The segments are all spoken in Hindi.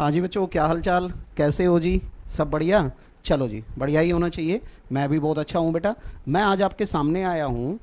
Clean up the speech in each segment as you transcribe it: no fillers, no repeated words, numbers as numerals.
हाँ जी बच्चों, क्या हाल चाल, कैसे हो जी? सब बढ़िया। चलो जी, बढ़िया ही होना चाहिए। मैं भी बहुत अच्छा हूँ बेटा। मैं आज आपके सामने आया हूँ।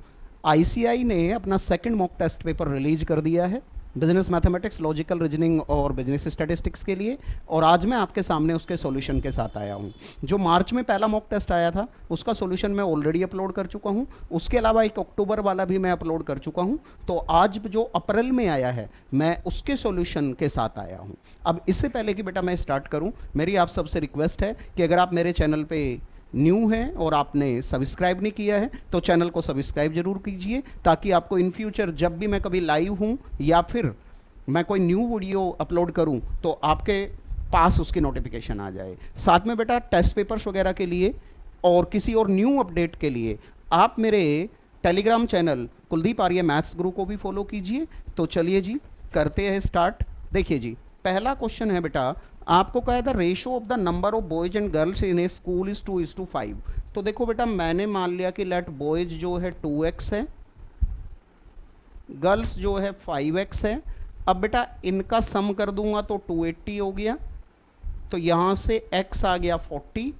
आईसीआई ने अपना second mock test paper release कर दिया है, बिजनेस मैथमेटिक्स, लॉजिकल रीजनिंग और बिजनेस स्टैटिस्टिक्स के लिए। और आज मैं आपके सामने उसके सॉल्यूशन के साथ आया हूँ। जो मार्च में पहला मॉक टेस्ट आया था उसका सॉल्यूशन मैं ऑलरेडी अपलोड कर चुका हूँ। उसके अलावा एक अक्टूबर वाला भी मैं अपलोड कर चुका हूँ। तो आज जो अप्रैल में आया है मैं उसके सॉल्यूशन के साथ आया हूँ। अब इससे पहले कि बेटा मैं स्टार्ट करूँ, मेरी आप सबसे रिक्वेस्ट है कि अगर आप मेरे चैनल पे न्यू हैं और आपने सब्सक्राइब नहीं किया है तो चैनल को सब्सक्राइब जरूर कीजिए, ताकि आपको इन फ्यूचर जब भी मैं कभी लाइव हूँ या फिर मैं कोई न्यू वीडियो अपलोड करूं तो आपके पास उसकी नोटिफिकेशन आ जाए। साथ में बेटा टेस्ट पेपर्स वगैरह के लिए और किसी और न्यू अपडेट के लिए आप मेरे टेलीग्राम चैनल कुलदीप आर्य मैथ्स गुरु को भी फॉलो कीजिए। तो चलिए जी, करते हैं स्टार्ट। देखिए जी, पहला क्वेश्चन है बेटा, आपको कहा था ratio of the number of boys and girls in A school is 2:5। तो देखो बेटा, मैंने मान लिया कि लेट बॉयज जो है 2x है, गर्ल्स जो है 5x है। अब बेटा इनका सम कर दूंगा तो 280 हो गया, तो यहाँ से x आ गया 40।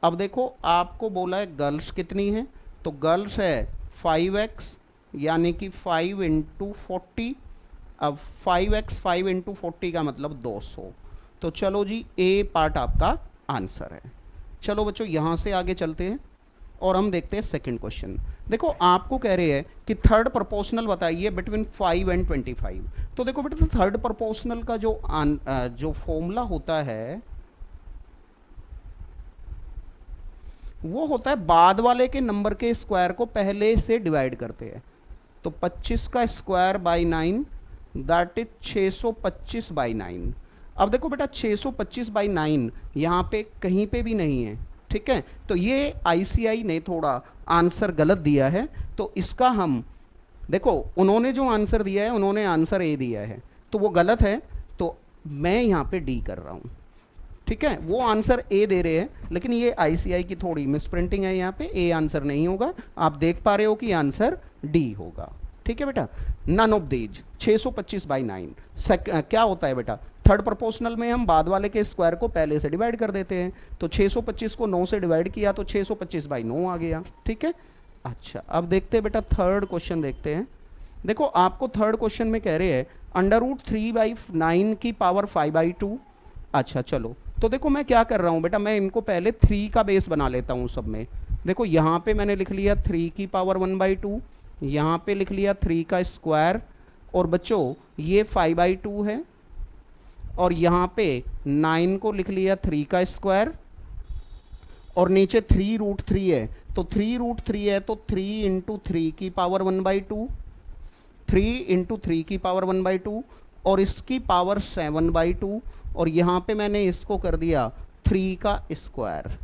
अब देखो आपको बोला है गर्ल्स कितनी है, तो गर्ल्स है 5x, यानी कि 5 इंटू 40। अब 5x 5 इंटू 40 का मतलब 200। तो चलो जी, ए पार्ट आपका आंसर है। चलो बच्चों यहाँ से आगे चलते हैं और हम देखते हैं सेकंड क्वेश्चन। देखो आपको कह रहे हैं कि थर्ड प्रोपोर्शनल बताइए बिटवीन 5 एंड 25। तो देखो बेटा, थर्ड प्रोपोर्शनल का जो फॉर्मूला होता है वो होता है बाद वाले के नंबर के स्क्वायर को पहले से डिवाइड करते हैं। तो 25 का square by 9 that is 625 by 9। अब देखो बेटा 625 बाई 9 यहाँ पे कहीं पे भी नहीं है, ठीक है। तो ये आईसीआई ने थोड़ा आंसर गलत दिया है, तो इसका हम देखो, उन्होंने जो आंसर दिया है उन्होंने आंसर ए दिया है, तो वो गलत है। तो मैं यहाँ पे डी कर रहा हूँ, ठीक है। वो आंसर ए दे रहे हैं, लेकिन ये आईसीआई की थोड़ी मिसप्रिंटिंग है, यहाँ पे ए आंसर नहीं होगा। आप देख पा रहे हो कि आंसर डी होगा, ठीक है बेटा। नन ऑफ दीज 625 बाई 9 क्या होता है बेटा, थर्ड प्रोपोर्शनल में हम बाद वाले के स्क्वायर को पहले से डिवाइड कर देते हैं। तो 625 को 9 से डिवाइड किया तो 625 बाई 9 आ गया, ठीक है। अच्छा, अब देखते हैं बेटा थर्ड क्वेश्चन देखते हैं। देखो आपको थर्ड क्वेश्चन में कह रहे हैं √3/9 की पावर 5/2। अच्छा चलो, तो देखो मैं क्या कर रहा हूँ बेटा, मैं इनको पहले 3 का बेस बना लेता हूँ सब में। देखो यहाँ पे मैंने लिख लिया 3 की पावर 1/2, यहाँ पे लिख लिया 3 का स्क्वायर, और बच्चों ये 5/2 है, और यहाँ पे 9 को लिख लिया 3 का स्क्वायर, और नीचे 3√3 है। तो 3√3 है तो 3 इंटू 3 की पावर 1/2, 3 इंटू 3 की पावर 1/2, और इसकी पावर 7/2, और यहाँ पे मैंने इसको कर दिया 3 का स्क्वायर,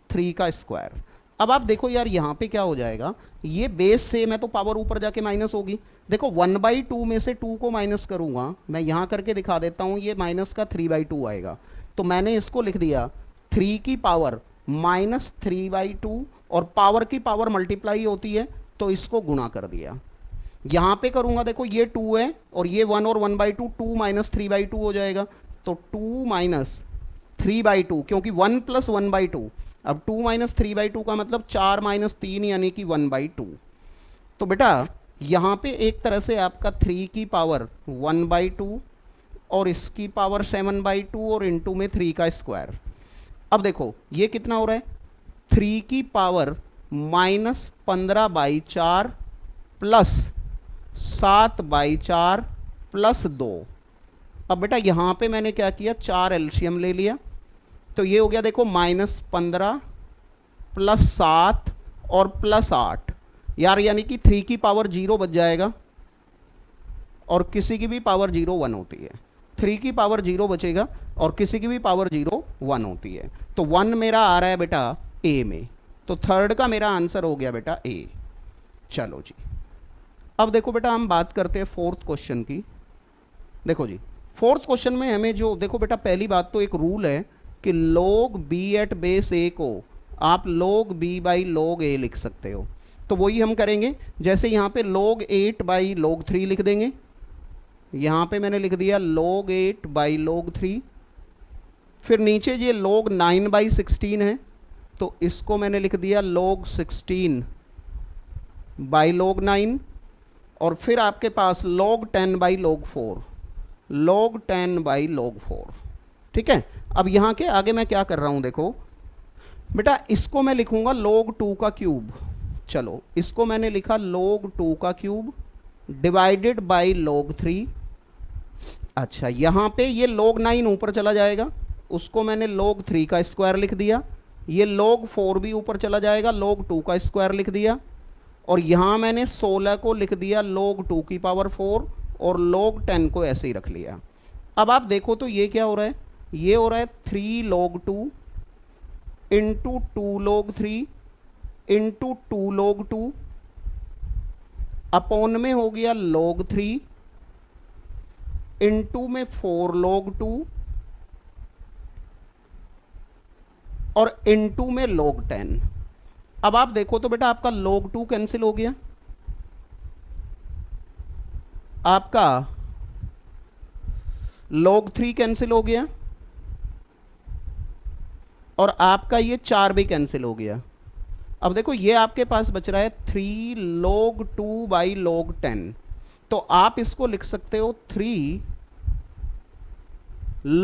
3 का स्क्वायर। अब आप देखो यार यहाँ पे क्या हो जाएगा, ये बेस से मैं तो पावर ऊपर जाके माइनस होगी। देखो 1/2 में से 2 को माइनस करूँगा, मैं यहाँ करके दिखा देता हूँ, ये माइनस का 3/2 आएगा। तो मैंने इसको लिख दिया 3 की पावर -3/2, और पावर की पावर मल्टीप्लाई होती है तो इसको गुणा कर दिया। यहाँ पे करूँगा, देखो ये 2 है और ये 1 और 1/2, 2 - 3/2 हो जाएगा। तो 2 - 3/2, क्योंकि 1 + 1/2। अब 2 - 3/2 का मतलब 4 - 3 यानी कि 1/2। तो बेटा यहाँ पे एक तरह से आपका 3 की पावर 1/2 और इसकी पावर 7/2 और इंटू में 3 का स्क्वायर। अब देखो ये कितना हो रहा है, 3 की पावर -15/4 प्लस 7/4 प्लस 2। अब बेटा यहाँ पे मैंने क्या किया, 4 एलसीएम ले लिया, तो ये हो गया देखो -15 प्लस 7 और प्लस 8 यार, यानी कि 3 की पावर 0 बच जाएगा, और किसी की भी पावर 0 1 होती है। 3 की पावर 0 बचेगा और किसी की भी पावर 0 1 होती है। तो 1 मेरा आ रहा है बेटा ए में, तो थर्ड का मेरा आंसर हो गया बेटा ए। चलो जी, अब देखो बेटा हम बात करते हैं फोर्थ क्वेश्चन की। देखो जी, फोर्थ क्वेश्चन में हमें जो, देखो बेटा पहली बात तो एक रूल है कि log b at base a को आप log b by log a लिख सकते हो। तो वही हम करेंगे, जैसे यहाँ पे log 8 बाई log 3 लिख देंगे, यहाँ पे मैंने लिख दिया log 8 बाई log 3, फिर नीचे ये log 9/16 है, तो इसको मैंने लिख दिया log 16 बाई log 9, और फिर आपके पास log 10 by log 4, log 10 by log 4। ठीक है, अब यहाँ के आगे मैं क्या कर रहा हूँ देखो बेटा, इसको मैं लिखूंगा log 2 का क्यूब। चलो इसको मैंने लिखा log 2 का क्यूब डिवाइडेड बाई log 3। अच्छा, यहाँ पे ये log 9 ऊपर चला जाएगा, उसको मैंने log 3 का स्क्वायर लिख दिया। ये log 4 भी ऊपर चला जाएगा, log 2 का स्क्वायर लिख दिया। और यहाँ मैंने 16 को लिख दिया log 2 की पावर 4, और log 10 को ऐसे ही रख लिया। अब आप देखो तो ये क्या हो रहा है, ये हो रहा है 3 log 2 into 2 log 3 into 2 log 2 upon में हो गया log 3 इंटू में 4 log 2 और इंटू में log 10। अब आप देखो तो बेटा आपका log 2 कैंसिल हो गया, आपका log 3 कैंसिल हो गया, और आपका ये 4 भी कैंसिल हो गया। अब देखो ये आपके पास बच रहा है 3 log 2 बाई log 10, तो आप इसको लिख सकते हो 3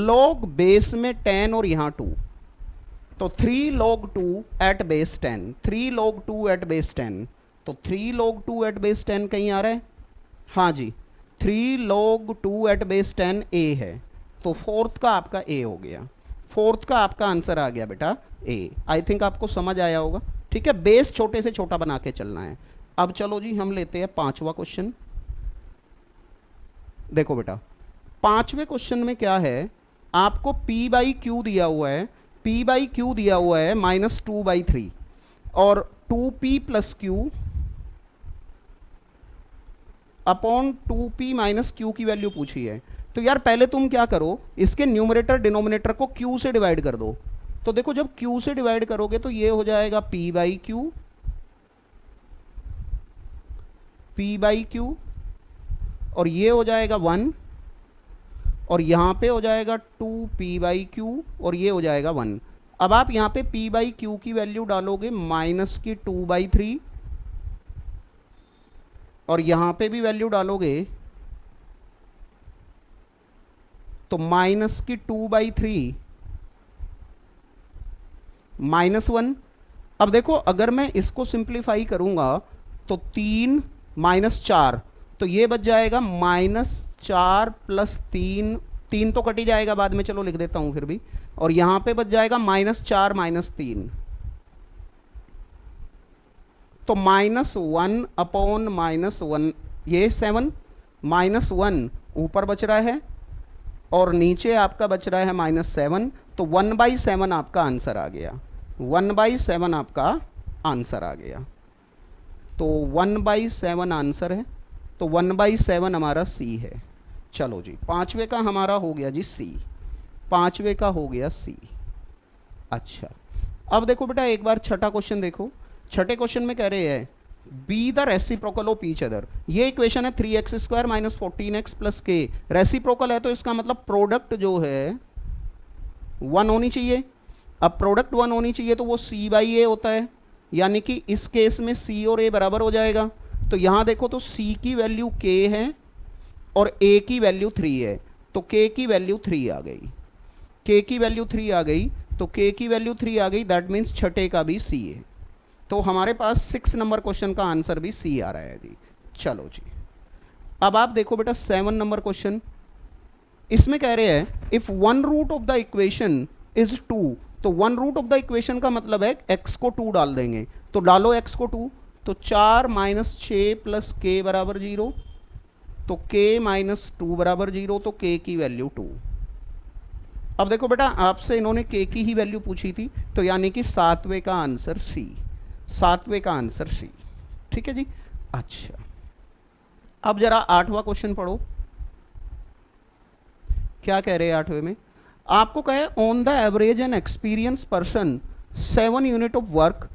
log बेस में 10 और यहां 2, तो 3 log 2 at base 10, 3 log 2 at base 10, तो 3 log 2 एट बेस 10 कहीं आ रहा है, हाँ जी 3 log 2 एट बेस 10 ए है, तो फोर्थ का आपका ए हो गया, फोर्थ का आपका आंसर आ गया बेटा ए। आई थिंक आपको समझ आया होगा। ठीक है, बेस छोटे से छोटा बना के चलना है। अब चलो जी हम लेते हैं 5वां क्वेश्चन। देखो बेटा 5वें क्वेश्चन में क्या है, आपको P बाई क्यू दिया हुआ है, P बाई क्यू दिया हुआ है -2/3, और 2P plus Q upon 2P minus Q की वैल्यू पूछी है। तो यार पहले तुम क्या करो, इसके न्यूमरेटर डिनोमिनेटर को Q से डिवाइड कर दो। तो देखो जब Q से डिवाइड करोगे तो ये हो जाएगा P by Q, P by Q, और ये हो जाएगा 1, और यहाँ पे हो जाएगा 2P बाई क्यू, और ये हो जाएगा 1। अब आप यहाँ पे P बाई क्यू की वैल्यू डालोगे -2/3, और यहाँ पे भी वैल्यू डालोगे तो -2/3 -1। अब देखो अगर मैं इसको सिंप्लीफाई करूंगा तो 3 -4, तो ये बच जाएगा -4 + 3, 3 तो कट ही जाएगा बाद में, चलो लिख देता हूं फिर भी, और यहां पे बच जाएगा -4 -3, तो -1 अपॉन -1, ये 7 -1 ऊपर बच रहा है और नीचे आपका बच रहा है -7, तो 1/7 आपका आंसर आ गया, 1/7 आपका आंसर आ गया। तो 1/7 आंसर है, तो 1/7 हमारा सी है। चलो जी 5वें का हमारा हो गया जी सी, 5वें का हो गया सी। अच्छा अब देखो बेटा एक बार छठा क्वेश्चन देखो। छठे क्वेश्चन में कह रहे हैं be the reciprocal of each other. ये इक्वेशन है 3x² - 14x + k, रेसिप्रोकल है तो इसका मतलब प्रोडक्ट जो है 1 होनी चाहिए। अब प्रोडक्ट 1 होनी चाहिए तो वो c/a होता है, यानी कि इस केस में c और a बराबर हो जाएगा। तो यहाँ देखो तो c की वैल्यू k है और a की वैल्यू 3 है, तो k की वैल्यू 3 आ गई, k की वैल्यू 3 आ गई, तो k की वैल्यू 3 आ गई, दैट मीन्स छठे का भी c है। तो हमारे पास 6 नंबर क्वेश्चन का आंसर भी सी आ रहा है जी। चलो जी अब आप देखो बेटा 7 नंबर क्वेश्चन, इसमें कह रहे हैं if 1 root of the equation is 2, तो 1 रूट ऑफ द इक्वेशन का मतलब है x को 2 डाल देंगे, तो डालो x को 2, तो 4 - 6 + k बराबर 0, तो k - 2 बराबर 0, तो k की वैल्यू 2। अब देखो बेटा आपसे इन्होंने k की ही वैल्यू पूछी थी, तो यानी कि 7वें का आंसर सी, 7वें का आंसर सी। ठीक है जी। अच्छा अब जरा 8वां क्वेश्चन पढ़ो, क्या कह रहे हैं 8वें में, आपको कहे on the average an experience person 7 unit of work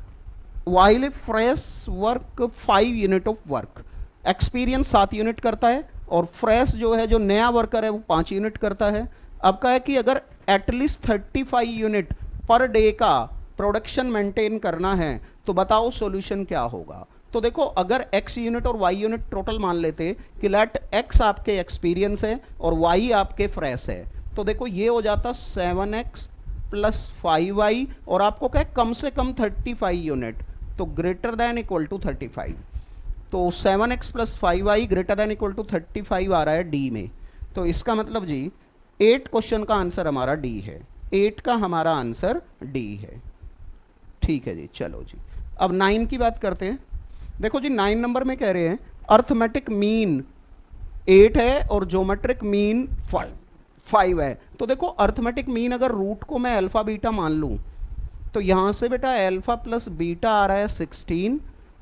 while a fresh work 5 unit of work. Experience 7 unit करता है और फ्रेश जो है जो नया वर्कर है वो 5 यूनिट करता है। अब कहा है कि अगर एटलीस्ट 35 यूनिट पर डे का प्रोडक्शन मेंटेन करना है, तो बताओ सॉल्यूशन क्या होगा। तो देखो अगर x यूनिट और y यूनिट टोटल मान लेते कि लेट x आपके एक्सपीरियंस है और y आपके फ्रेश है, तो देखो ये हो जाता 7x प्लस 5y और आपको क्या कम से कम 35 यूनिट, तो ग्रेटर देन इक्वल टू 35। तो 7x plus 5y greater than equal to 35 आ रहा है डी में। तो इसका मतलब जी 8 क्वेश्चन का आंसर हमारा डी है, 8 का हमारा आंसर डी है। ठीक है जी, चलो जी अब 9 की बात करते हैं। देखो जी 9 नंबर में कह रहे हैं अर्थमेटिक मीन 8 है और ज्योमेट्रिक मीन 5 है। तो देखो अर्थमेटिक मीन अगर रूट को मैं अल्फा बीटा मान लूँ तो यहाँ से बेटा अल्फा प्लस बीटा आ रहा है 16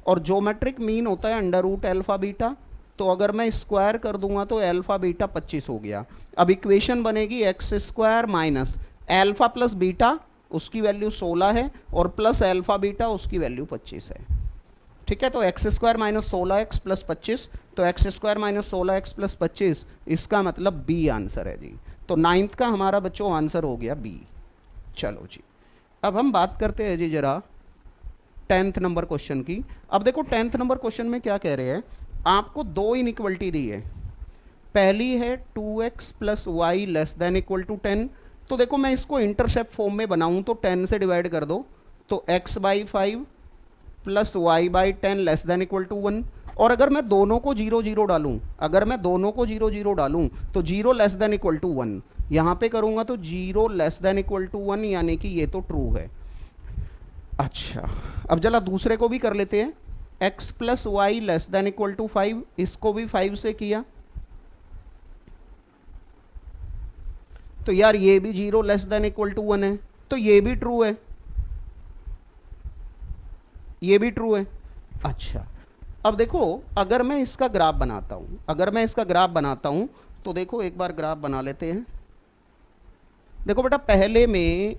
और ज्योमेट्रिक मीन होता है अंडर रूट अल्फा बीटा। तो अगर मैं स्क्वायर कर दूंगा तो अल्फा बीटा 25 हो गया। अब इक्वेशन बनेगी x square minus alpha plus beta उसकी वैल्यू 16 है और प्लस अल्फा बीटा उसकी वैल्यू 25 है। ठीक है, तो X square minus 16x plus 25, तो X square minus 16x plus 25 इसका मतलब बी आंसर है जी। तो 9th का हमारा बच्चों आंसर हो गया बी। चलो जी अब हम बात करते हैं जी जरा 10th नंबर क्वेश्चन की। अब देखो 10th नंबर क्वेश्चन में क्या कह रहे हैं, आपको दो इनइक्वलिटी दी है। पहली है 2x plus Y less than equal to 10। तो देखो मैं इसको इंटरसेप्ट फॉर्म में बनाऊं तो 10 से डिवाइड कर दो, तो x by 5 plus Y by 10 less than equal to 1। और अगर मैं दोनों को 0 0 डालूं, अगर मैं दोनों को 0 0 डालूं तो 0 लेस देन इक्वल टू 1 यहाँ पे करूंगा तो 0 लेस देन इक्वल टू 1 यानी कि ये तो ट्रू है। अच्छा अब जरा दूसरे को भी कर लेते हैं, x plus Y less than equal to 5, इसको भी 5 से किया तो यार ये भी 0 लेस देन इक्वल टू 1 है, तो ये भी ट्रू है, ये भी ट्रू है। अच्छा अब देखो अगर मैं इसका ग्राफ बनाता हूं, अगर मैं इसका ग्राफ बनाता हूं तो देखो एक बार ग्राफ बना लेते हैं। देखो बेटा पहले में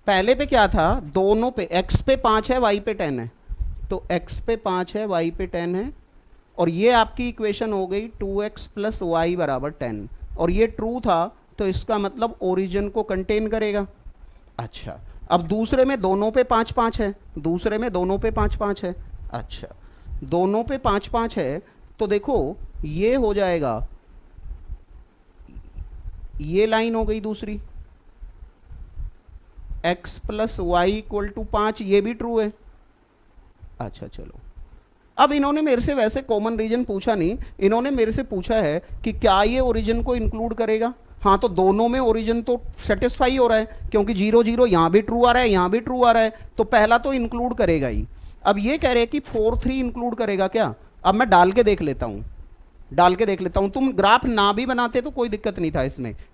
पहले पे क्या था, दोनों पे x पे 5 है y पे 10 है, तो x पे 5 है y पे 10 है और ये आपकी इक्वेशन हो गई 2x प्लस वाई बराबर 10 और ये ट्रू था तो इसका मतलब ओरिजिन को कंटेन करेगा। अच्छा अब दूसरे में दोनों पे 5 5 है, दूसरे में दोनों पे 5 5 है। अच्छा दोनों पे 5 5 है तो देखो ये हो जाएगा, ये लाइन हो गई दूसरी x plus Y equal to 5, ये भी ट्रू है। अच्छा चलो अब इन्होंने मेरे से वैसे कॉमन रीजन पूछा नहीं, इन्होंने मेरे से पूछा है कि क्या ये ओरिजिन को इंक्लूड करेगा। हाँ तो दोनों में ओरिजिन तो सेटिस्फाई हो रहा है क्योंकि 0 0 यहाँ भी ट्रू आ रहा है, यहाँ भी ट्रू आ रहा है, तो पहला तो इंक्लूड करेगा ही। अब ये कह रहे हैं कि 4 3 इंक्लूड करेगा क्या। अब मैं डाल के देख लेता हूँ, डाल के देख लेता हूँ। तुम ग्राफ ना भी बनाते तो कोई दिक्कत नहीं था,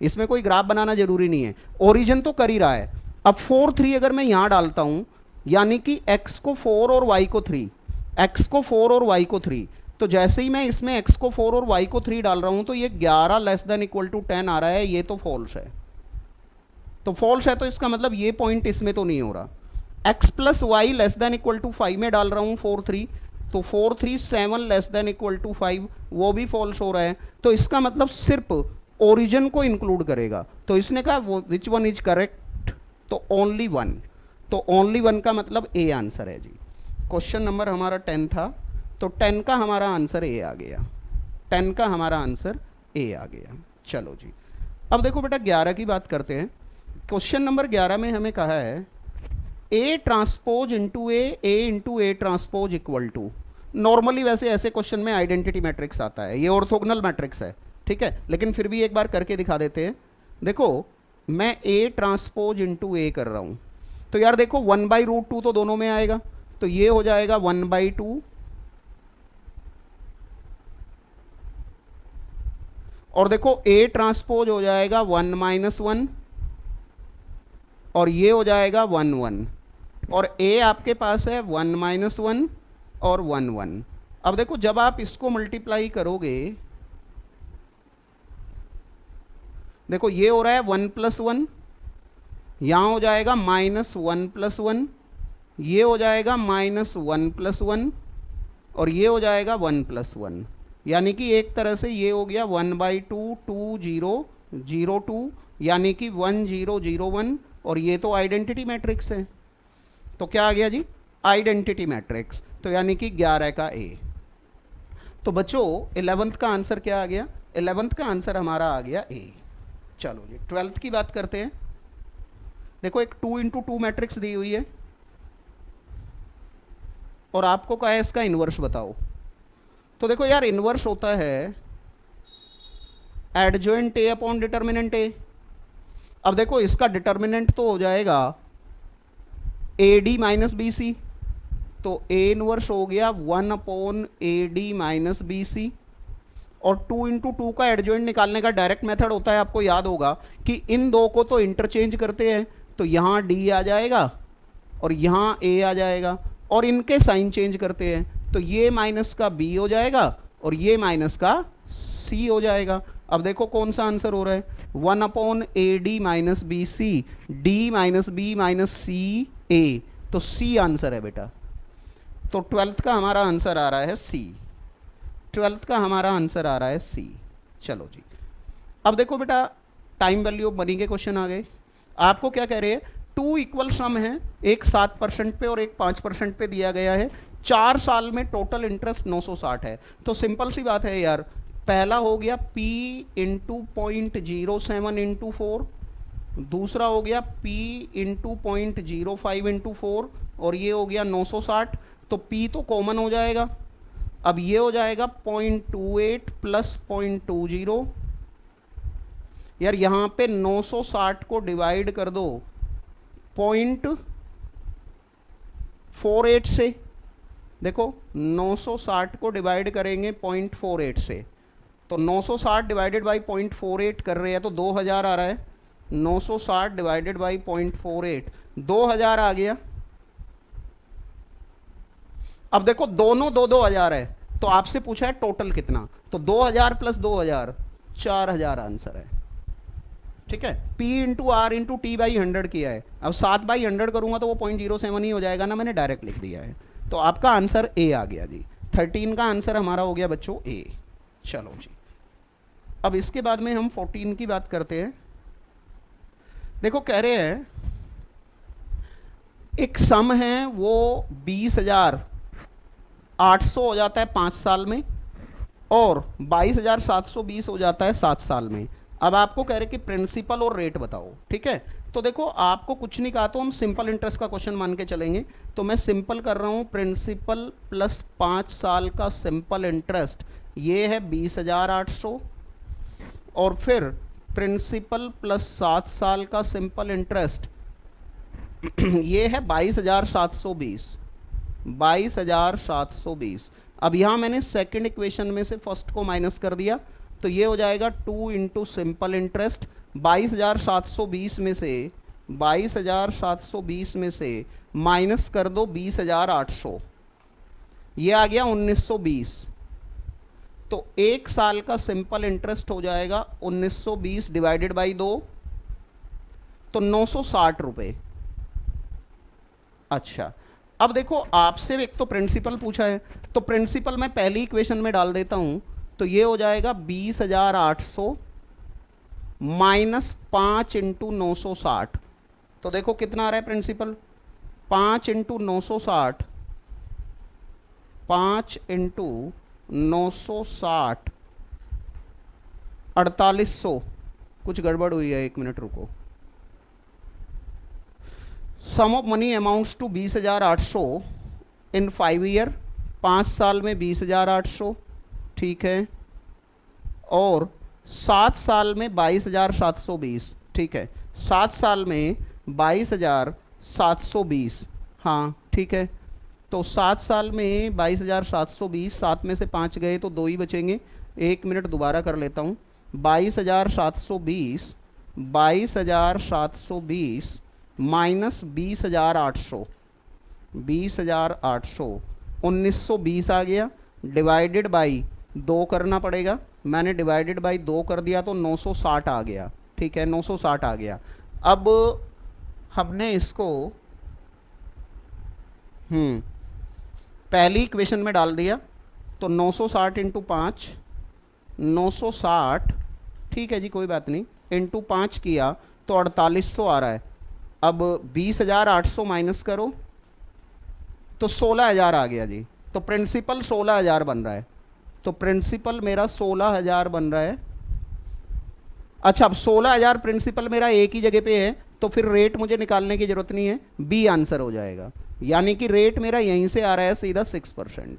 इसमें कोई ग्राफ बनाना जरूरी नहीं है, ओरिजिन तो कर ही रहा है। अब 4 3 अगर मैं यहाँ डालता हूँ यानी कि x को 4 और y को 3, x को 4 और y को 3, तो जैसे ही मैं इसमें x को 4 और y को 3 डाल रहा हूँ तो ये 11 लेस देन इक्वल टू 10 आ रहा है, ये तो फॉल्स है। तो फॉल्स है तो इसका मतलब ये पॉइंट इसमें तो नहीं हो रहा। x plus Y less than equal to 5 में डाल रहा हूँ 4 3, तो 4 3 7 लेस देन इक्वल टू 5, वो भी फॉल्स हो रहा है। तो इसका मतलब सिर्फ ओरिजिन को इंक्लूड करेगा। तो इसने कहा विच वन इज करेक्ट, तो ओनली वन, तो ओनली वन का मतलब ए आंसर है जी। क्वेश्चन नंबर हमारा 10 था तो 10 का हमारा आंसर ए आ गया, 10 का हमारा आंसर ए आ गया। चलो जी अब देखो बेटा 11 की बात करते हैं। क्वेश्चन नंबर 11 में हमें कहा है A transpose into A transpose equal to. Normally वैसे ऐसे क्वेश्चन में आइडेंटिटी मैट्रिक्स आता है, ये ऑर्थोगोनल मैट्रिक्स है, ठीक है, लेकिन फिर भी एक बार करके दिखा देते हैं। देखो मैं ए ट्रांसपोज इंटू ए कर रहा हूँ तो यार देखो 1/√2 तो दोनों में आएगा, तो ये हो जाएगा 1/2 और देखो ए ट्रांसपोज हो जाएगा 1 - 1 और ये हो जाएगा 1 1 और ए आपके पास है 1 - 1 और 1 1। अब देखो जब आप इसको मल्टीप्लाई करोगे, देखो ये हो रहा है 1 + 1 यहाँ हो जाएगा -1+1, ये हो जाएगा -1+1 और ये हो जाएगा 1+1, यानी कि एक तरह से ये हो गया 1/2 2 0 0 2, यानी कि 1 0 0 1, और ये तो आइडेंटिटी मैट्रिक्स है। तो क्या आ गया जी? Identity matrix. तो यानी कि 11 का ए। तो बच्चों 11th का आंसर क्या आ गया? 11th का आंसर हमारा आ गया ए। चलो जी 12th की बात करते हैं। देखो एक 2 × 2 मैट्रिक्स दी हुई है और आपको कहा है इसका इन्वर्स बताओ। तो देखो यार इन्वर्स होता है adjoint A upon determinant A. अब देखो इसका डिटर्मिनेंट तो हो जाएगा A D minus B C, तो ए इनवर्स हो गया 1/AD-BC। और 2 × 2 का एडजॉइंट निकालने का डायरेक्ट मेथड होता है, आपको याद होगा कि इन दो को तो इंटरचेंज करते हैं, तो यहाँ डी आ जाएगा और यहाँ ए आ जाएगा, और इनके साइन चेंज करते हैं, तो ये माइनस का बी हो जाएगा और ये माइनस का सी हो जाएगा। अब देखो कौन सा आंसर हो रहा है? 1/AD-BC, D minus B minus C A, तो सी आंसर है बेटा। तो 12th का हमारा आंसर आ रहा है सी। 12th का हमारा आंसर आ रहा है सी। चलो जी अब देखो बेटा टाइम वैल्यू ऑफ मनी के क्वेश्चन आ गए। आपको क्या कह रहे हैं? 2 इक्वल सम है, एक 7% पे और एक 5% पे दिया गया है। 4 साल में टोटल इंटरेस्ट 960 है। तो सिंपल सी बात है यार, पहला हो गया P × 0.07 × 4, दूसरा हो गया P × 0.05 × 4, और ये हो गया 960। तो P तो कॉमन हो जाएगा। अब ये हो जाएगा 0.28 + 0.20। यार यहाँ पे 960 को डिवाइड कर दो 0.48 से। देखो 960 को डिवाइड करेंगे 0.48 से, तो 960 डिवाइडेड बाई 0.48 कर रहे हैं तो 2000 आ रहा है। 960 डिवाइडेड बाई 0.48 2000 आ गया। अब देखो दोनों 2-2000 है, तो आपसे पूछा है टोटल कितना, तो 2000 + 2000 4000 आंसर है। ठीक है, P × R × T/100 किया है। अब 7/100 करूंगा तो वो 0.07 ही हो जाएगा ना, मैंने डायरेक्ट लिख दिया है। तो आपका आंसर ए आ गया जी। 13 का आंसर हमारा हो गया बच्चों ए। चलो जी अब इसके बाद में हम 14 की बात करते हैं। देखो कह रहे हैं एक सम है वो 20,800 हो जाता है 5 साल में और 22,720 हो जाता है 7 साल में। अब आपको कह रहे कि प्रिंसिपल और रेट बताओ। ठीक है, तो देखो आपको कुछ नहीं कहा तो हम सिंपल इंटरेस्ट का क्वेश्चन मान के चलेंगे। तो मैं सिंपल कर रहा हूँ, प्रिंसिपल प्लस 5 साल का सिंपल इंटरेस्ट ये है 20,800, और फिर प्रिंसिपल प्लस 7 साल का सिंपल इंटरेस्ट ये है 22,720। 22,720। अब यहाँ मैंने सेकंड इक्वेशन में से फर्स्ट को माइनस कर दिया, तो ये हो जाएगा 2 × सिंपल इंटरेस्ट। 22,720 में से 22,720 में से माइनस कर दो 20,800, ये आ गया 1920। तो एक साल का सिंपल इंटरेस्ट हो जाएगा 1920 डिवाइडेड बाई 2, तो 960 रुपये। अच्छा अब देखो आपसे एक तो प्रिंसिपल पूछा है, तो प्रिंसिपल मैं पहली इक्वेशन में डाल देता हूं, तो ये हो जाएगा 20,800 माइनस 5 × 960। तो देखो कितना आ रहा है प्रिंसिपल, 5 × 960, 5 × 960 4800। कुछ गड़बड़ हुई है, 1 मिनट रुको। Sum of money amounts to 20,800 in 5 year. 5 साल में 20,800, ठीक है, और 7 साल में 22,720, ठीक है, 7 साल में 22,720, हाँ ठीक है। तो 7 साल में 22,720, 7 में से 5 गए तो 2 ही बचेंगे। 1 मिनट दोबारा कर लेता हूँ। 22,720 22,720 माइनस 20,800, 20,800 1920 आ गया, डिवाइडेड बाई 2 करना पड़ेगा। मैंने डिवाइडेड बाई 2 कर दिया तो 960 आ गया। ठीक है, 960 आ गया। अब हमने इसको पहली इक्वेशन में डाल दिया, तो 960 इंटू 5, 960, ठीक है जी कोई बात नहीं, इंटू 5 किया तो 4800 आ रहा है। अब 20,800 माइनस करो तो 16,000 आ गया जी। तो प्रिंसिपल 16,000 बन रहा है, तो प्रिंसिपल मेरा 16,000 बन रहा है। अच्छा, अब 16,000 प्रिंसिपल मेरा एक ही जगह पे है, तो फिर रेट मुझे निकालने की जरूरत नहीं है, बी आंसर हो जाएगा। यानी कि रेट मेरा यहीं से आ रहा है सीधा 6%।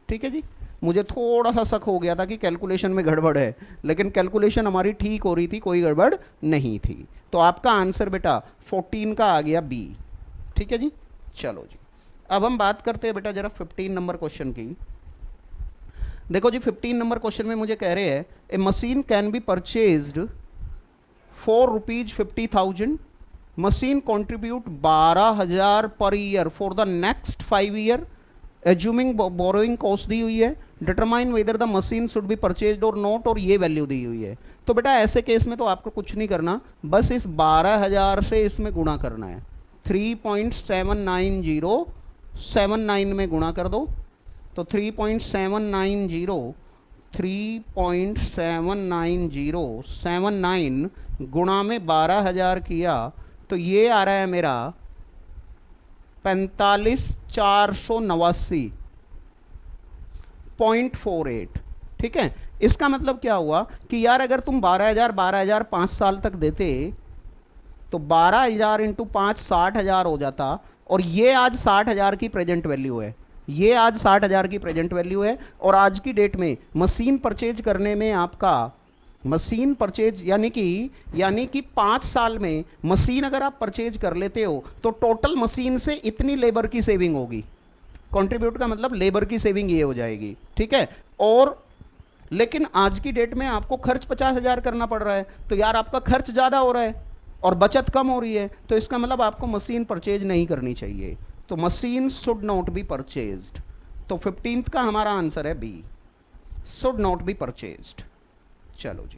ठीक है जी, मुझे थोड़ा सा शक हो गया था कि कैलकुलेशन में गड़बड़ है, लेकिन कैलकुलेशन हमारी ठीक हो रही थी, कोई गड़बड़ नहीं थी। तो आपका आंसर बेटा 14 का आ गया बी। ठीक है जी, चलो जी अब हम बात करते हैं बेटा जरा 15 नंबर क्वेश्चन की। देखो जी 15 नंबर क्वेश्चन में मुझे कह रहे हैं a machine can be purchased for ₹50,000, machine contribute 12,000 per year for the next 5 year, assuming borrowing cost दी हुई है, determine whether the machine should be purchased और नॉट, और ये वैल्यू दी हुई है। तो बेटा ऐसे केस में तो आपको कुछ नहीं करना, बस इस 12,000 से इसमें गुणा करना है। 3.79079 में गुणा कर दो, तो 3.79079 गुणा में 12,000 किया तो ये आ रहा है मेरा 45,489.48। ठीक है, इसका मतलब क्या हुआ कि यार अगर तुम 12,000 5 साल तक देते तो 12,000 इंटू 5 60,000 हो जाता, और ये आज 60,000 की प्रेजेंट वैल्यू है, ये आज 60,000 की प्रेजेंट वैल्यू है। और आज की डेट में मशीन परचेज करने में आपका मशीन परचेज यानी कि 5 साल में मशीन अगर आप परचेज कर लेते हो तो टोटल मशीन से इतनी लेबर की सेविंग होगी। कंट्रीब्यूट का मतलब लेबर की सेविंग ये हो जाएगी। ठीक है, और लेकिन आज की डेट में आपको खर्च 50,000 करना पड़ रहा है, तो यार आपका खर्च ज़्यादा हो रहा है और बचत कम हो रही है, तो इसका मतलब आपको मशीन परचेज नहीं करनी चाहिए। तो machine should not be purchased. तो 15th का हमारा आंसर है B, should not be purchased. चलो जी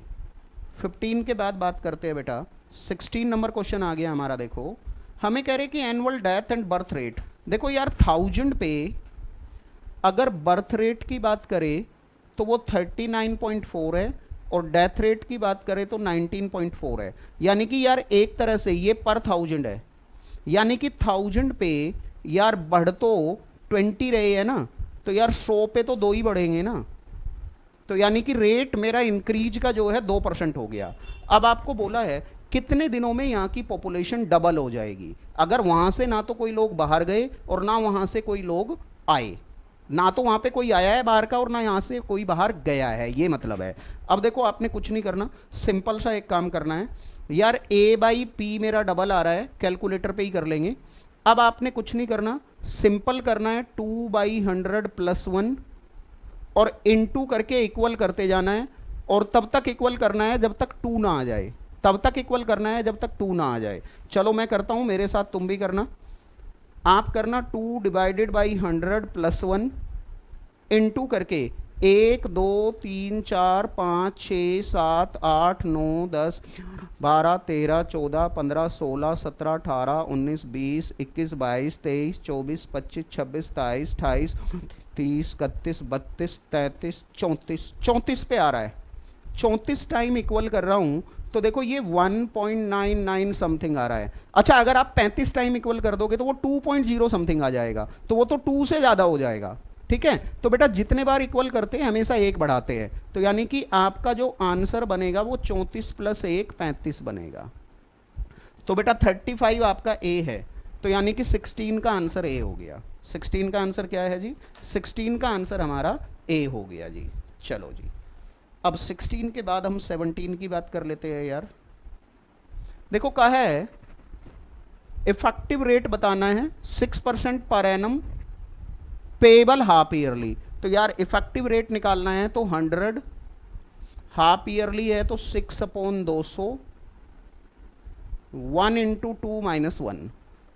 15 के बाद बात करते हैं बेटा 16 नंबर क्वेश्चन आ गया हमारा। देखो हमें कह रहे कि annual death and birth rate. देखो यार 1000 पे अगर बर्थ रेट की बात करें तो वो 39.4 है, और डेथ रेट की बात करें तो 19.4 है। यानी कि यार एक तरह से ये पर 1000 है, यानी कि 1000 पे यार बढ़ तो 20 रहे हैं ना, तो यार 100 पे तो 2 ही बढ़ेंगे ना, तो यानी कि रेट मेरा इंक्रीज का जो है 2% हो गया। अब आपको बोला है कितने दिनों में यहाँ की पॉपुलेशन डबल हो जाएगी, अगर वहाँ से ना तो कोई लोग बाहर गए और ना वहाँ से कोई लोग आए, ना तो वहाँ पे कोई आया है बाहर का और ना यहाँ से कोई बाहर गया है, ये मतलब है। अब देखो आपने कुछ नहीं करना, सिंपल सा एक काम करना है यार, a बाई पी मेरा डबल आ रहा है, कैलकुलेटर पे ही कर लेंगे। अब आपने कुछ नहीं करना, सिंपल करना है 2/100 + 1 और इनटू करके इक्वल करते जाना है, और तब तक इक्वल करना है जब तक 2 ना आ जाए, तब तक इक्वल करना है जब तक 2 ना आ जाए। चलो मैं करता हूँ, मेरे साथ तुम भी करना। आप करना 2/100 + 1 इनटू करके 1 2 3 4 5 6 7 8 9 10 12 13 14 15 16 17 18 19 20 21 22 23 24 25 26 27 28 30 31 32 33 34 34 पे आ रहा है, 34 टाइम इक्वल कर रहा हूँ, तो देखो ये 1.99 समथिंग आ रहा है। अच्छा अगर आप 35 टाइम इक्वल कर दोगे तो वो 2.0 समथिंग आ जाएगा, तो वो तो 2 से ज़्यादा हो जाएगा। ठीक है, तो बेटा जितने बार इक्वल करते हैं हमेशा 1 बढ़ाते हैं, तो यानी कि आपका जो आंसर बनेगा वो 34 + 1 35 बनेगा। तो बेटा 35 आपका ए है, तो यानी कि 16 का आंसर ए हो गया। 16 का आंसर क्या है जी? 16 का आंसर हमारा ए हो गया जी। चलो जी अब 16 के बाद हम 17 की बात कर लेते हैं यार। देखो कहा है इफेक्टिव रेट बताना है 6% per annum payable half yearly. तो यार इफेक्टिव रेट निकालना है तो 100, हाफ ईयरली है तो 6/200, 1 × 2 - 1।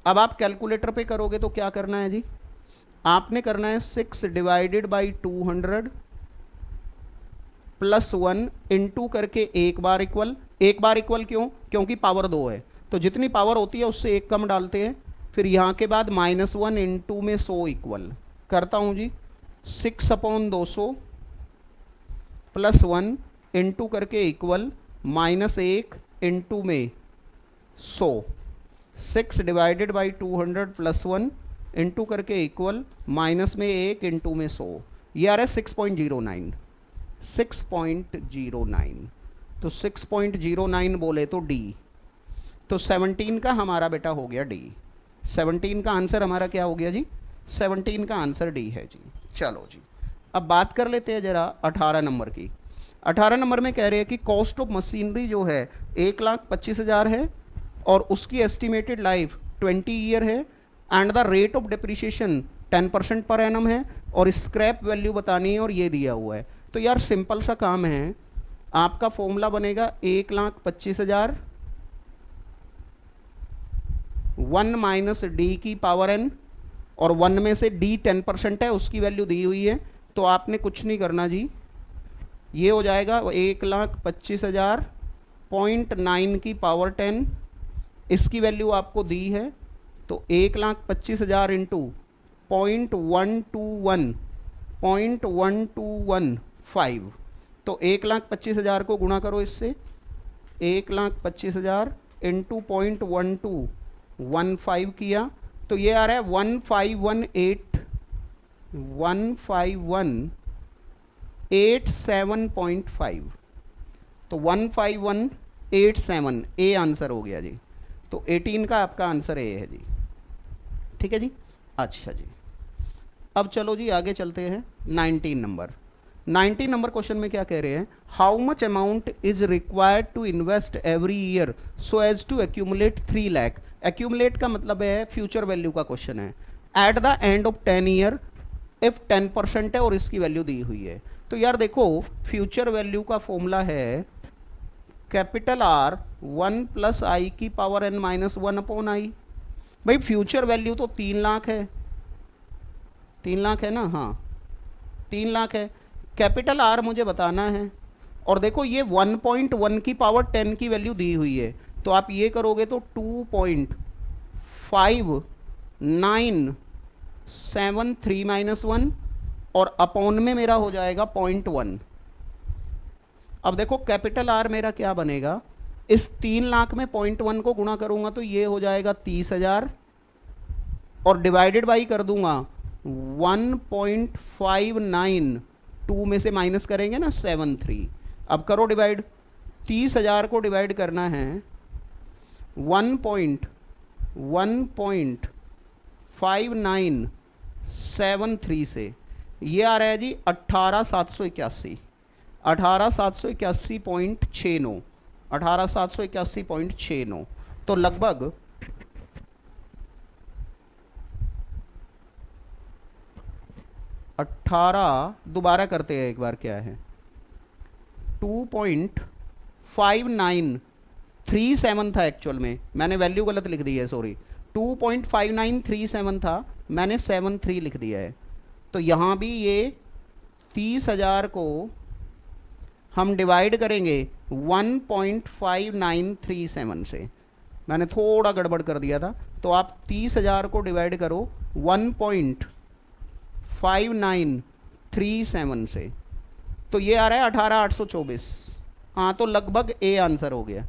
अब आप कैलकुलेटर पे करोगे तो क्या करना है जी? आपने करना है 6 / 200 + 1 इंटू करके एक बार इक्वल क्यों? क्योंकि पावर 2 है, तो जितनी पावर होती है उससे एक कम डालते हैं, फिर यहाँ के बाद -1 इंटू में 100 इक्वल करता हूँ जी 6/200 +1 इंटू करके इक्वल -1 इंटू में 100, 6 डिवाइडेड बाई 200 +1 इंटू करके इक्वल माइनस में 1 इंटू में 100, ये आ रहा है 6.09, 6.09। तो 6.09 बोले तो डी, तो 17 का हमारा बेटा हो गया डी। 17 का आंसर हमारा क्या हो गया जी? 17 का आंसर डी है जी। चलो जी, अब बात कर लेते हैं जरा 18 नंबर की। 18 नंबर में कह रहे हैं कि कॉस्ट ऑफ मशीनरी जो है 1,25,000 है और उसकी एस्टिमेटेड लाइफ 20 ईयर है and the rate of depreciation 10% per annum है और स्क्रैप वैल्यू बतानी है और ये दिया हुआ है। तो यार सिंपल सा काम है, आपका फॉर्मूला बनेगा 1,25,000 1 माइनस डी की पावर एन, और 1 में से डी 10% है उसकी वैल्यू दी हुई है, तो आपने कुछ नहीं करना जी, ये हो जाएगा 1,25,000 0.9 की पावर 10, इसकी वैल्यू आपको दी है, तो 1,25,000 इंटू 0.121 तो 1,25,000 को गुणा करो इससे, 1,25,000 इंटू 0.1215 किया तो ये आ रहा है 1518,1518,7.5, तो 15,187 ए आंसर हो गया जी। तो 18 का आपका आंसर ए है जी। ठीक है जी। अच्छा जी, अब चलो जी आगे चलते हैं 19 नंबर। 19 नंबर क्वेश्चन में क्या कह रहे हैं, how much amount is required to invest every year so as to accumulate 3 lakh. Accumulate का मतलब है फ्यूचर वैल्यू का क्वेश्चन है। At the end of 10 year if 10% है और इसकी वैल्यू दी हुई है। तो यार देखो फ्यूचर वैल्यू का फॉर्मूला है कैपिटल आर 1 प्लस आई की power N minus 1 upon I. भाई फ्यूचर वैल्यू तो 3 लाख है, 3 लाख है ना, हाँ 3 लाख है। कैपिटल आर मुझे बताना है और देखो ये 1.1 की पावर 10 की वैल्यू दी हुई है, तो आप ये करोगे तो 2.5973 माइनस 1 और अपॉन में मेरा हो जाएगा 0.1। अब देखो कैपिटल आर मेरा क्या बनेगा, इस 3 लाख में 0.1 को गुणा करूंगा तो ये हो जाएगा 30,000 और डिवाइडेड बाई कर दूंगा 1.59, 2 में से माइनस करेंगे ना 73। अब करो डिवाइड, 30,000 को डिवाइड करना है 1.5973 से, ये आ रहा है जी 18,781, 18,781.69, 18,781.69। तो लगभग 18, दोबारा करते हैं एक बार क्या है, 2.5937 था एक्चुअल में, मैंने वैल्यू गलत लिख दी है सॉरी, 2.5937 था, मैंने 73 लिख दिया है। तो यहाँ भी ये 30,000 को हम डिवाइड करेंगे 1.5937 से, मैंने थोड़ा गड़बड़ कर दिया था, तो आप 30,000 को डिवाइड करो 1.5937 से, तो ये आ रहा है 18,824। हाँ तो लगभग ए आंसर हो गया,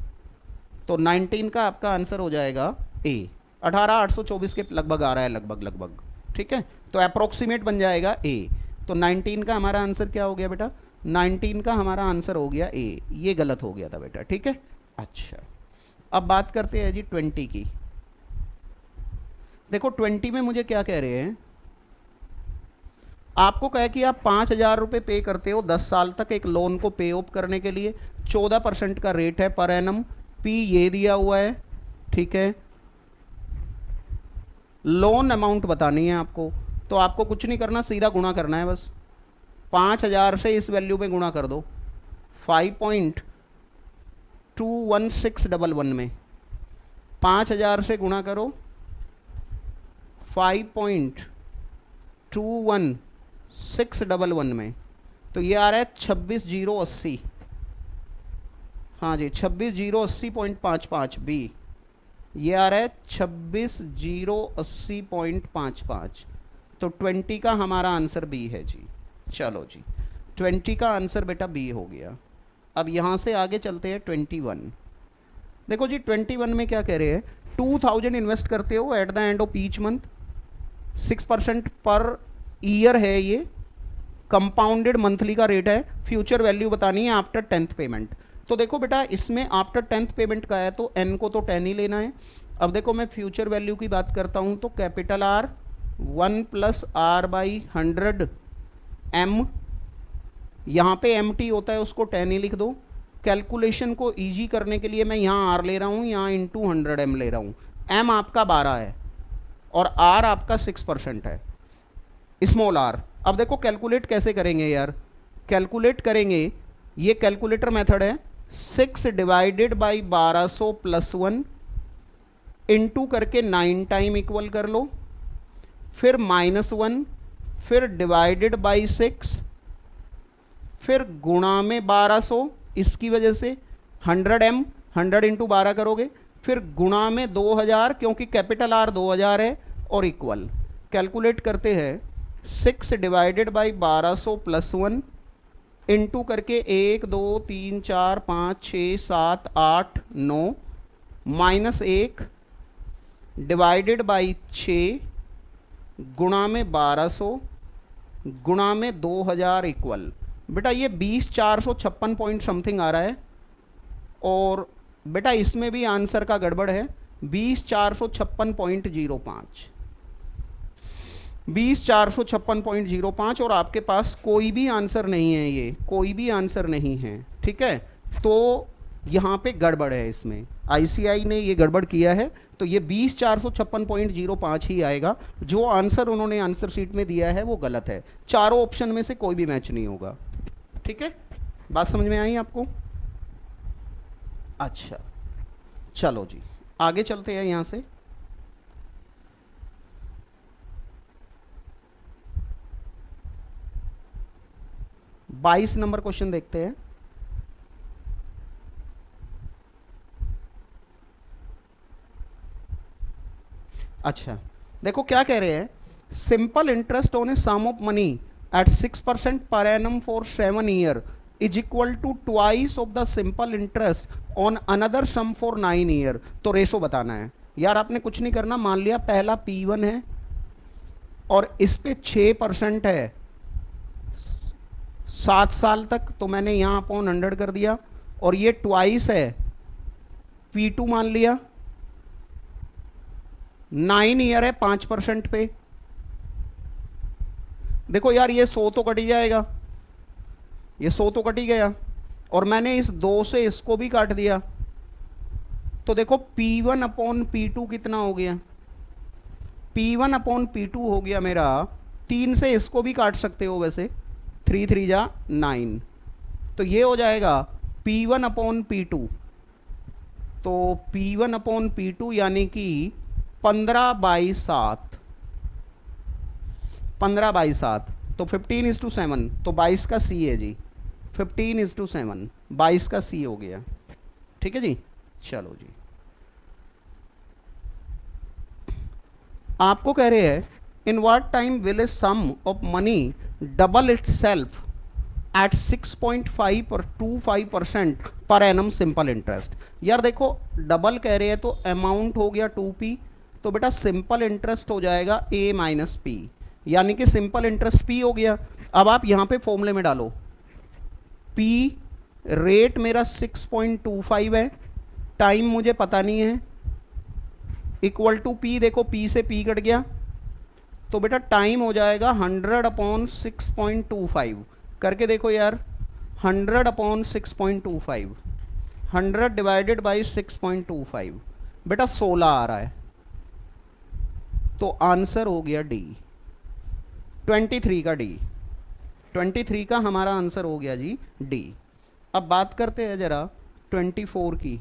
तो 19 का आपका आंसर हो जाएगा ए। 18,824 के लगभग आ रहा है, लगभग। ठीक है, तो अप्रोक्सीमेट बन जाएगा ए। तो 19 का हमारा आंसर क्या हो गया बेटा, 19 का हमारा आंसर हो गया ए, ये गलत हो गया था बेटा। ठीक है, अच्छा अब बात करते हैं जी 20 की। देखो 20 में मुझे क्या कह रहे हैं, आपको कहे कि आप 5,000 रुपये पे करते हो 10 साल तक एक लोन को पे ऑफ करने के लिए, 14% का रेट है पर एनम, पी ये दिया हुआ है। ठीक है, लोन अमाउंट बतानी है आपको, तो आपको कुछ नहीं करना, सीधा गुणा करना है बस। 5,000 से इस वैल्यू पे गुणा कर दो, 5.21611 में 5,000 से गुणा करो 5.21611 में, तो ये आ रहा है 26,080। हाँ जी 26,080.55 बी। ये आ रहा है 26,080.55। तो 20 का हमारा आंसर बी है जी। चलो जी, 20 का आंसर बेटा बी हो गया। अब यहाँ से आगे चलते हैं 21। देखो जी 21 में क्या कह रहे हैं, 2000 इन्वेस्ट करते हो eight the end of each month, 6% per year है, ये कंपाउंडेड मंथली का रेट है। फ्यूचर वैल्यू बतानी है आफ्टर 10th पेमेंट। तो देखो बेटा इसमें आफ्टर 10th पेमेंट का है तो एन को तो 10 ही लेना है। अब देखो मैं फ्यूचर वैल्यू की बात करता हूं तो capital R 1 plus R by 100 M, यहाँ पे एम टी होता है उसको 10 ही लिख दो। कैलकुलेशन को ईजी करने के लिए मैं यहाँ आर ले रहा हूँ, यहाँ इंटू 100 एम ले रहा हूँ। एम आपका 12 है और आर आपका 6% है, स्मॉल आर। अब देखो कैलकुलेट कैसे करेंगे यार, कैलकुलेट करेंगे, ये कैलकुलेटर मेथड है। 6 डिवाइडेड बाई 1200 प्लस 1 इंटू करके 9 टाइम इक्वल कर लो, फिर -1, फिर डिवाइडेड बाई 6, फिर गुणा में 1200, इसकी वजह से 100 एम, 100 इंटू 12 करोगे, फिर गुणा में 2000 क्योंकि कैपिटल आर 2000 है, और इक्वल। कैलकुलेट करते हैं 6 डिवाइडेड बाई 1200 प्लस 1 इंटू करके 1 2 3 4 5 6 7 8 9 -1 डिवाइडेड बाई 6 गुणा में 1200 गुणा में 2000 इक्वल। बेटा ये 20,456 पॉइंट समथिंग आ रहा है, और बेटा इसमें भी आंसर का गड़बड़ है। 20,456.05 20,456.05 और आपके पास कोई भी आंसर नहीं है, ये कोई भी आंसर नहीं है, ठीक है। तो यहाँ पे गड़बड़ है, इसमें आईसीआई ने ये गड़बड़ किया है, तो ये 20,456.05 ही आएगा। जो आंसर उन्होंने आंसर शीट में दिया है वो गलत है, चारों ऑप्शन में से कोई भी मैच नहीं होगा, ठीक है। बात समझ में आई आपको? अच्छा चलो जी आगे चलते हैं यहां से। बाईस नंबर क्वेश्चन देखते हैं। अच्छा देखो क्या कह रहे हैं, simple interest on a sum of money at 6% per annum for 7 year is equal to twice of the simple interest on another sum for 9 year. तो रेशो बताना है यार, आपने कुछ नहीं करना। मान लिया पहला P1 है और इस पे 6% है 7 साल तक, तो मैंने यहां अपॉन 100 कर दिया, और ये ट्वाइस है P2 मान लिया, 9 ईयर है 5% पे। देखो यार ये 100 तो कट ही जाएगा, ये 100 तो कट ही गया, और मैंने इस 2 से इसको भी काट दिया, तो देखो P1 अपॉन P2 कितना हो गया, P1 अपॉन P2 हो गया मेरा, 3 से इसको भी काट सकते हो वैसे, 3 3 जा 9, तो ये हो जाएगा P1 अपॉन P2। तो P1 अपॉन P2 यानी कि 15/7, 15/7, तो 15:7, तो 22 का C है जी, 15:7, 22 का C हो गया, ठीक है जी। चलो जी आपको कह रहे हैं in what time will a sum of money double itself at 6.525% per annum simple interest. यार देखो डबल कह रहे हैं तो अमाउंट हो गया 2P, तो बेटा सिंपल इंटरेस्ट हो जाएगा A माइनस P, यानी कि सिंपल इंटरेस्ट P हो गया। अब आप यहां पे फॉर्मूले में डालो, P रेट मेरा 6.25 है, टाइम मुझे पता नहीं है, इक्वल टू P, देखो P से P कट गया, तो बेटा टाइम हो जाएगा 100 अपॉन 6.25 करके देखो यार, 100 अपॉन 6.25, 100 डिवाइडेड बाई 6.25, बेटा 16 आ रहा है, तो आंसर हो गया D, 23 का D, 23 का हमारा आंसर हो गया जी D। अब बात करते हैं जरा 24 की।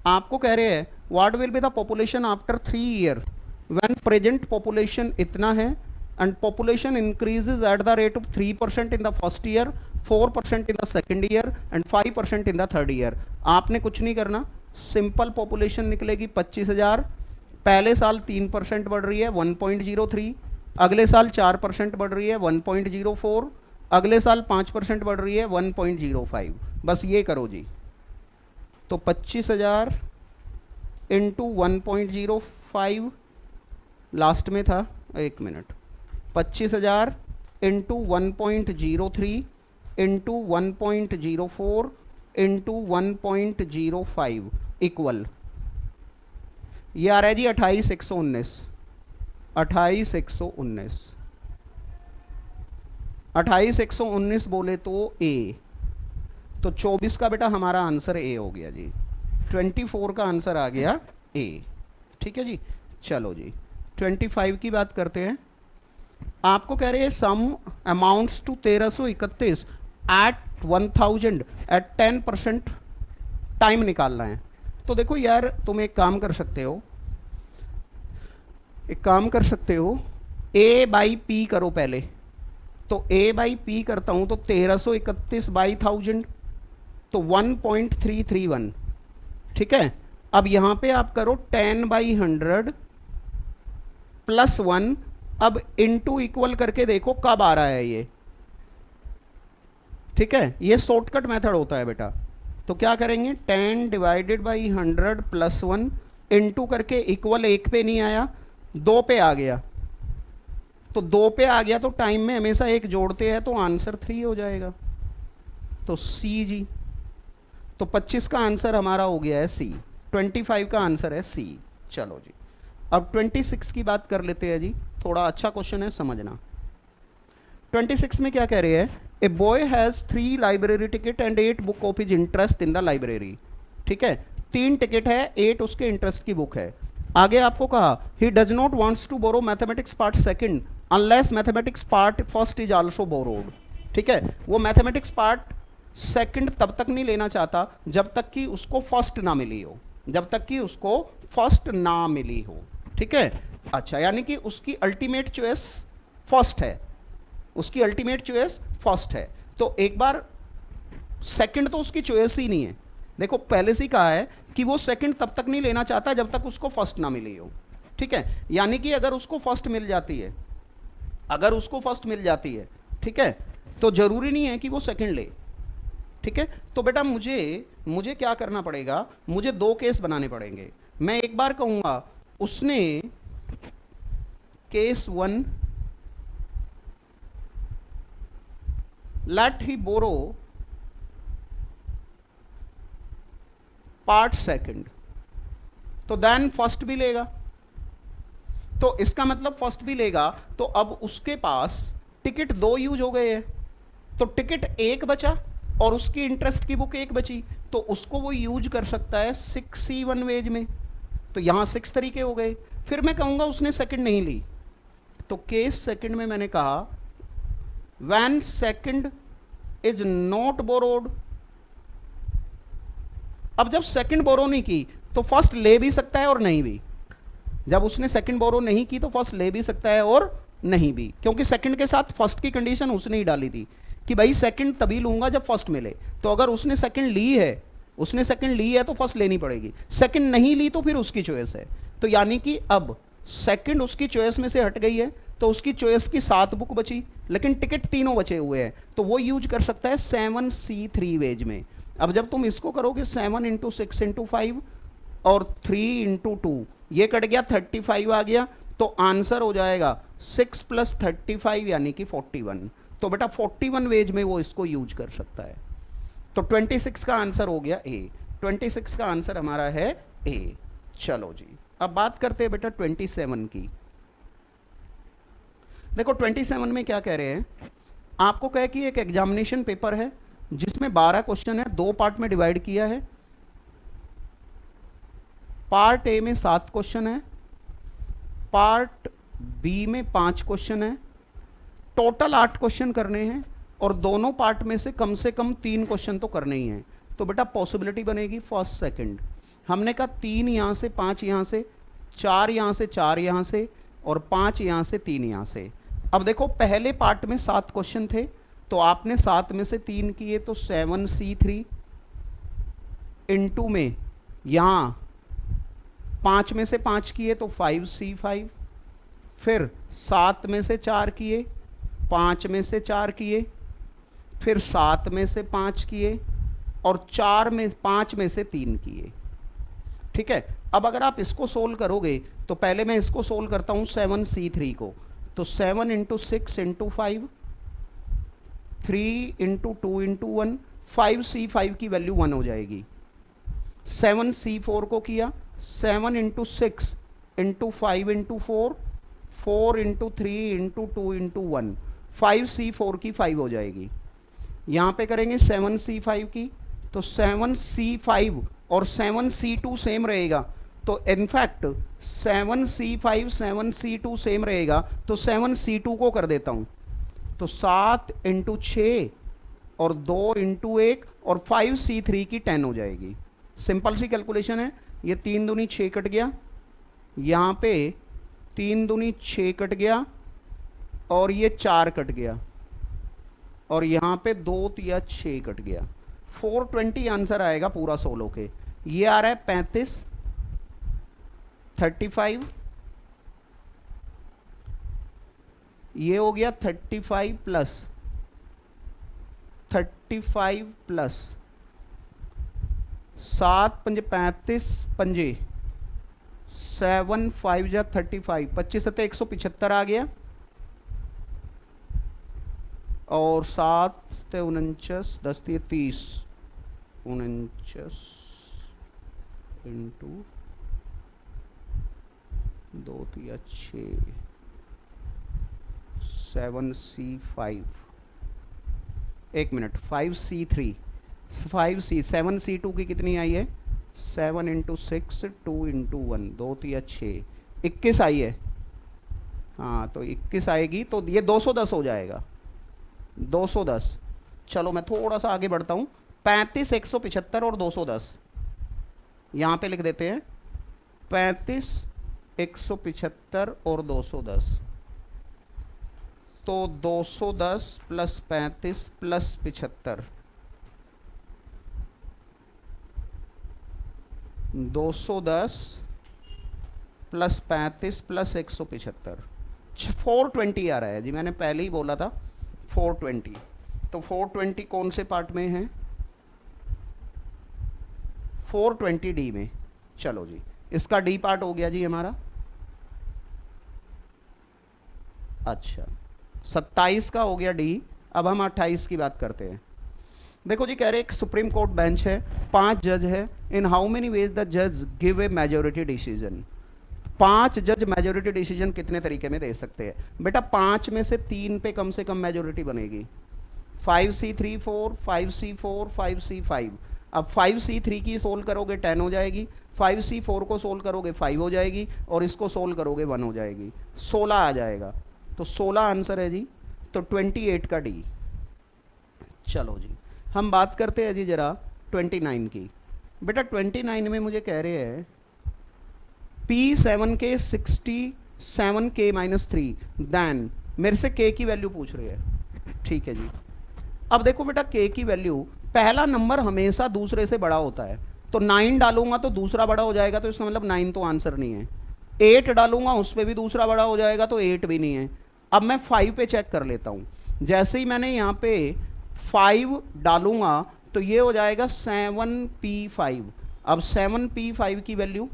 आपको कह रहे हैं what will be the population after 3 year when present population इतना है and population increases at the rate of 3% in the first year, 4% in the second year and 5% in the third year. आपने कुछ नहीं करना, सिंपल पॉपुलेशन निकलेगी 25,000। पहले साल 3% बढ़ रही है 1.03, अगले साल 4% बढ़ रही है 1.04, अगले साल 5% बढ़ रही है 1.05। बस ये करो जी। तो 25,000 इंटू 1.05 लास्ट में था, 1 minute, 25,000 into 1.03 into 1.04 into 1.05 equal, ये आ रहा है जी 28,119। 28,119 28,119 बोले तो ए, तो 24 का बेटा हमारा आंसर ए हो गया जी। 24 का आंसर आ गया ए। ठीक है जी। चलो जी 25 की बात करते हैं। आपको कह रहे हैं sum amounts to 1331 at 1000 at 10% time निकालना है। तो देखो यार, तुम एक काम कर सकते हो, ए बाई पी करो पहले। तो ए बाई पी करता हूं तो 1331 बाई 1000 तो 1.331। ठीक है। अब यहां पे आप करो 10 बाई 100 प्लस 1। अब इनटू इक्वल करके देखो कब आ रहा है ये। ठीक है, ये शॉर्टकट मेथड होता है बेटा। तो क्या करेंगे, 10 डिवाइडेड बाई 100 प्लस 1 इनटू करके इक्वल 1 पे नहीं आया, 2 पे आ गया। तो 2 पे आ गया तो टाइम में हमेशा 1 जोड़ते हैं, तो आंसर 3 हो जाएगा। तो सी जी। तो 25 का आंसर हमारा हो गया है सी, 25 का आंसर है सी। चलो जी अब 26 की बात कर लेते हैं जी। थोड़ा अच्छा क्वेश्चन है, समझना। 26 में क्या कह रहे हैं, a boy has 3 library ticket and 8 book of his interest in the library. ठीक है, 3 टिकट है, 8 उसके इंटरेस्ट की बुक है। आगे आपको कहा he does not wants to borrow mathematics part second unless mathematics part first is also borrowed. ठीक है, वो मैथमेटिक्स पार्ट सेकंड तब तक नहीं लेना चाहता जब तक कि उसको फर्स्ट ना मिली हो, ठीक है। अच्छा, यानी कि उसकी अल्टीमेट चॉइस फर्स्ट है, तो एक बार सेकंड तो उसकी चॉइस ही नहीं है। देखो पहले से ही कहा है कि वो सेकंड तब तक नहीं लेना चाहता जब तक उसको फर्स्ट ना मिली हो। ठीक है, यानी कि अगर उसको फर्स्ट मिल जाती है, ठीक है, तो जरूरी नहीं है कि वो सेकंड ले। ठीक है, तो बेटा मुझे क्या करना पड़ेगा, मुझे 2 केस बनाने पड़ेंगे। मैं एक बार कहूंगा उसने केस 1 लेट ही बोरो पार्ट सेकंड, तो देन फर्स्ट भी लेगा। तो इसका मतलब फर्स्ट भी लेगा, तो अब उसके पास टिकट 2 यूज हो गए हैं, तो टिकट 1 बचा और उसकी इंटरेस्ट की बुक 1 बची, तो उसको वो यूज कर सकता है 6C1 वेज में। तो यहां 6 तरीके हो गए। फिर मैं कहूंगा उसने सेकंड नहीं ली, तो केस सेकंड में मैंने कहा when second is not borrowed. अब जब सेकंड बोरो नहीं की तो फर्स्ट ले भी सकता है और नहीं भी। जब उसने सेकंड बोरो नहीं की तो फर्स्ट ले भी सकता है और नहीं भी, क्योंकि सेकंड के साथ फर्स्ट की कंडीशन उसने ही डाली थी कि भाई सेकंड तभी लूंगा जब फर्स्ट मिले। तो अगर उसने सेकंड ली है तो फर्स्ट लेनी पड़ेगी। सेकंड नहीं ली तो फिर उसकी चॉइस है। तो यानी कि अब सेकंड उसकी चॉइस में से हट गई है, तो उसकी चॉइस की 7 बुक बची, लेकिन टिकट 3 बचे हुए हैं, तो वो यूज कर सकता है 7C3 वेज में। अब जब तुम इसको करोगे 7 इंटू 6 इंटू 5 और 3 इंटू 2, ये कट गया 35 आ गया, तो आंसर हो जाएगा 6 प्लस 35 यानी कि 41। तो बेटा 41 वेज में वो इसको यूज कर सकता है। तो 26 का आंसर हो गया ए। 26 का आंसर हमारा है ए। चलो जी अब बात करते हैं बेटा 27 की। देखो 27 में क्या कह रहे हैं, आपको कहे कि एक एग्जामिनेशन पेपर है जिसमें 12 क्वेश्चन है, 2 पार्ट में डिवाइड किया है। पार्ट ए में 7 क्वेश्चन है, पार्ट बी में 5 क्वेश्चन है, टोटल 8 क्वेश्चन करने हैं और दोनों पार्ट में से कम 3 क्वेश्चन तो करने ही हैं। तो बेटा पॉसिबिलिटी बनेगी फर्स्ट सेकंड। हमने कहा 3 यहाँ से, 5 यहाँ से, 4 यहाँ से, 4 यहाँ से और 5 यहाँ से, 3 यहाँ से। अब देखो पहले पार्ट में 7 क्वेश्चन थे, तो आपने 7 में से 3 किए तो 7C3 इनटू में यहाँ 5 में से 5 किए तो 5C5, फिर 7 में से 4 किए, 5 में से 4 किए, फिर 7 में से 5 किए और 5 में से 3 किए। ठीक है, अब अगर आप इसको सोल्व करोगे तो पहले मैं इसको सोल्व करता हूं 7C3 को, तो 7 into 6 into 5, 3 into 2 into 1, 5C5 की वैल्यू 1 हो जाएगी। 7C4 को किया, 7 into 6 into 5 into 4, 4 into 3 into 2 into 1, 5C4 की 5 हो जाएगी। यहाँ पे करेंगे 7C5 की, तो 7C5 और 7C2 सेम रहेगा, तो इनफैक्ट 7C5 7C2 सेम रहेगा, तो 7C2 को कर देता हूँ, तो 7 इंटू 6 और 2 इंटू 1 और 5C3 की 10 हो जाएगी। सिंपल सी कैलकुलेशन है। ये 3 दूनी 6 कट गया, यहाँ पे 3 दूनी 6 कट गया और ये 4 कट गया और यहाँ पे 2 तिया 6 कट गया। 420 आंसर आएगा पूरा 16 के। ये आ रहा है 35, 35, ये हो गया 35 प्लस 7 पंजे 35 पंजे 7 5 जा 35, 25 सत्ते 175 आ गया और 7 ते 49, 10 ते 30, 49 इंटू 2 तिया 6, 7C5, 1 मिनट, 5C3, 7C2 की कितनी आई है? 7 इंटू 6, 2 इंटू 1, 2 तिया 6, 21 आई है। हाँ, तो 21 आएगी, तो ये 210 हो जाएगा, 210। चलो मैं थोड़ा सा आगे बढ़ता हूँ, 35, 175 और 210 यहाँ पे लिख देते हैं। 35, 175 और 210, तो 210 प्लस 35 प्लस 75, 210 प्लस 35 प्लस 175, 420 आ रहा है जी। मैंने पहले ही बोला था 420, तो 420 कौन से पार्ट में है? 420 डी में। चलो जी, इसका डी पार्ट हो गया जी हमारा। अच्छा, 27 का हो गया डी। अब हम 28 की बात करते हैं। देखो जी, कह रहे एक सुप्रीम कोर्ट बेंच है, 5 जज है। In how many ways the जज गिव ए मेजोरिटी डिसीजन? 5 जज मेजोरिटी डिसीजन कितने तरीके में दे सकते हैं? बेटा 5 में से 3 पे कम से कम मेजोरिटी बनेगी। 5C3 4, 5C4, 5C5। अब 5C3 की सोल्व करोगे 10 हो जाएगी, 5C4 को सोल्व करोगे 5 हो जाएगी और इसको सोल्व करोगे 1 हो जाएगी, 16 आ जाएगा। तो 16 आंसर है जी, तो 28 का डी। चलो जी, हम बात करते हैं जी जरा 29 की। बेटा 29 में मुझे कह रहे हैं P7 के 67K माइनस 3, देन मेरे से K की वैल्यू पूछ रही है। ठीक है जी, अब देखो बेटा K की वैल्यू, पहला नंबर हमेशा दूसरे से बड़ा होता है, तो 9 डालूंगा तो दूसरा बड़ा हो जाएगा, तो इसका मतलब 9 तो आंसर नहीं है। 8 डालूंगा उस पर भी दूसरा बड़ा हो जाएगा, तो 8 भी नहीं है। अब मैं 5 पे चेक कर लेता हूँ। जैसे ही मैंने यहाँ पे 5 डालूंगा तो ये हो जाएगा 7P5। अब 7P5 की वैल्यू,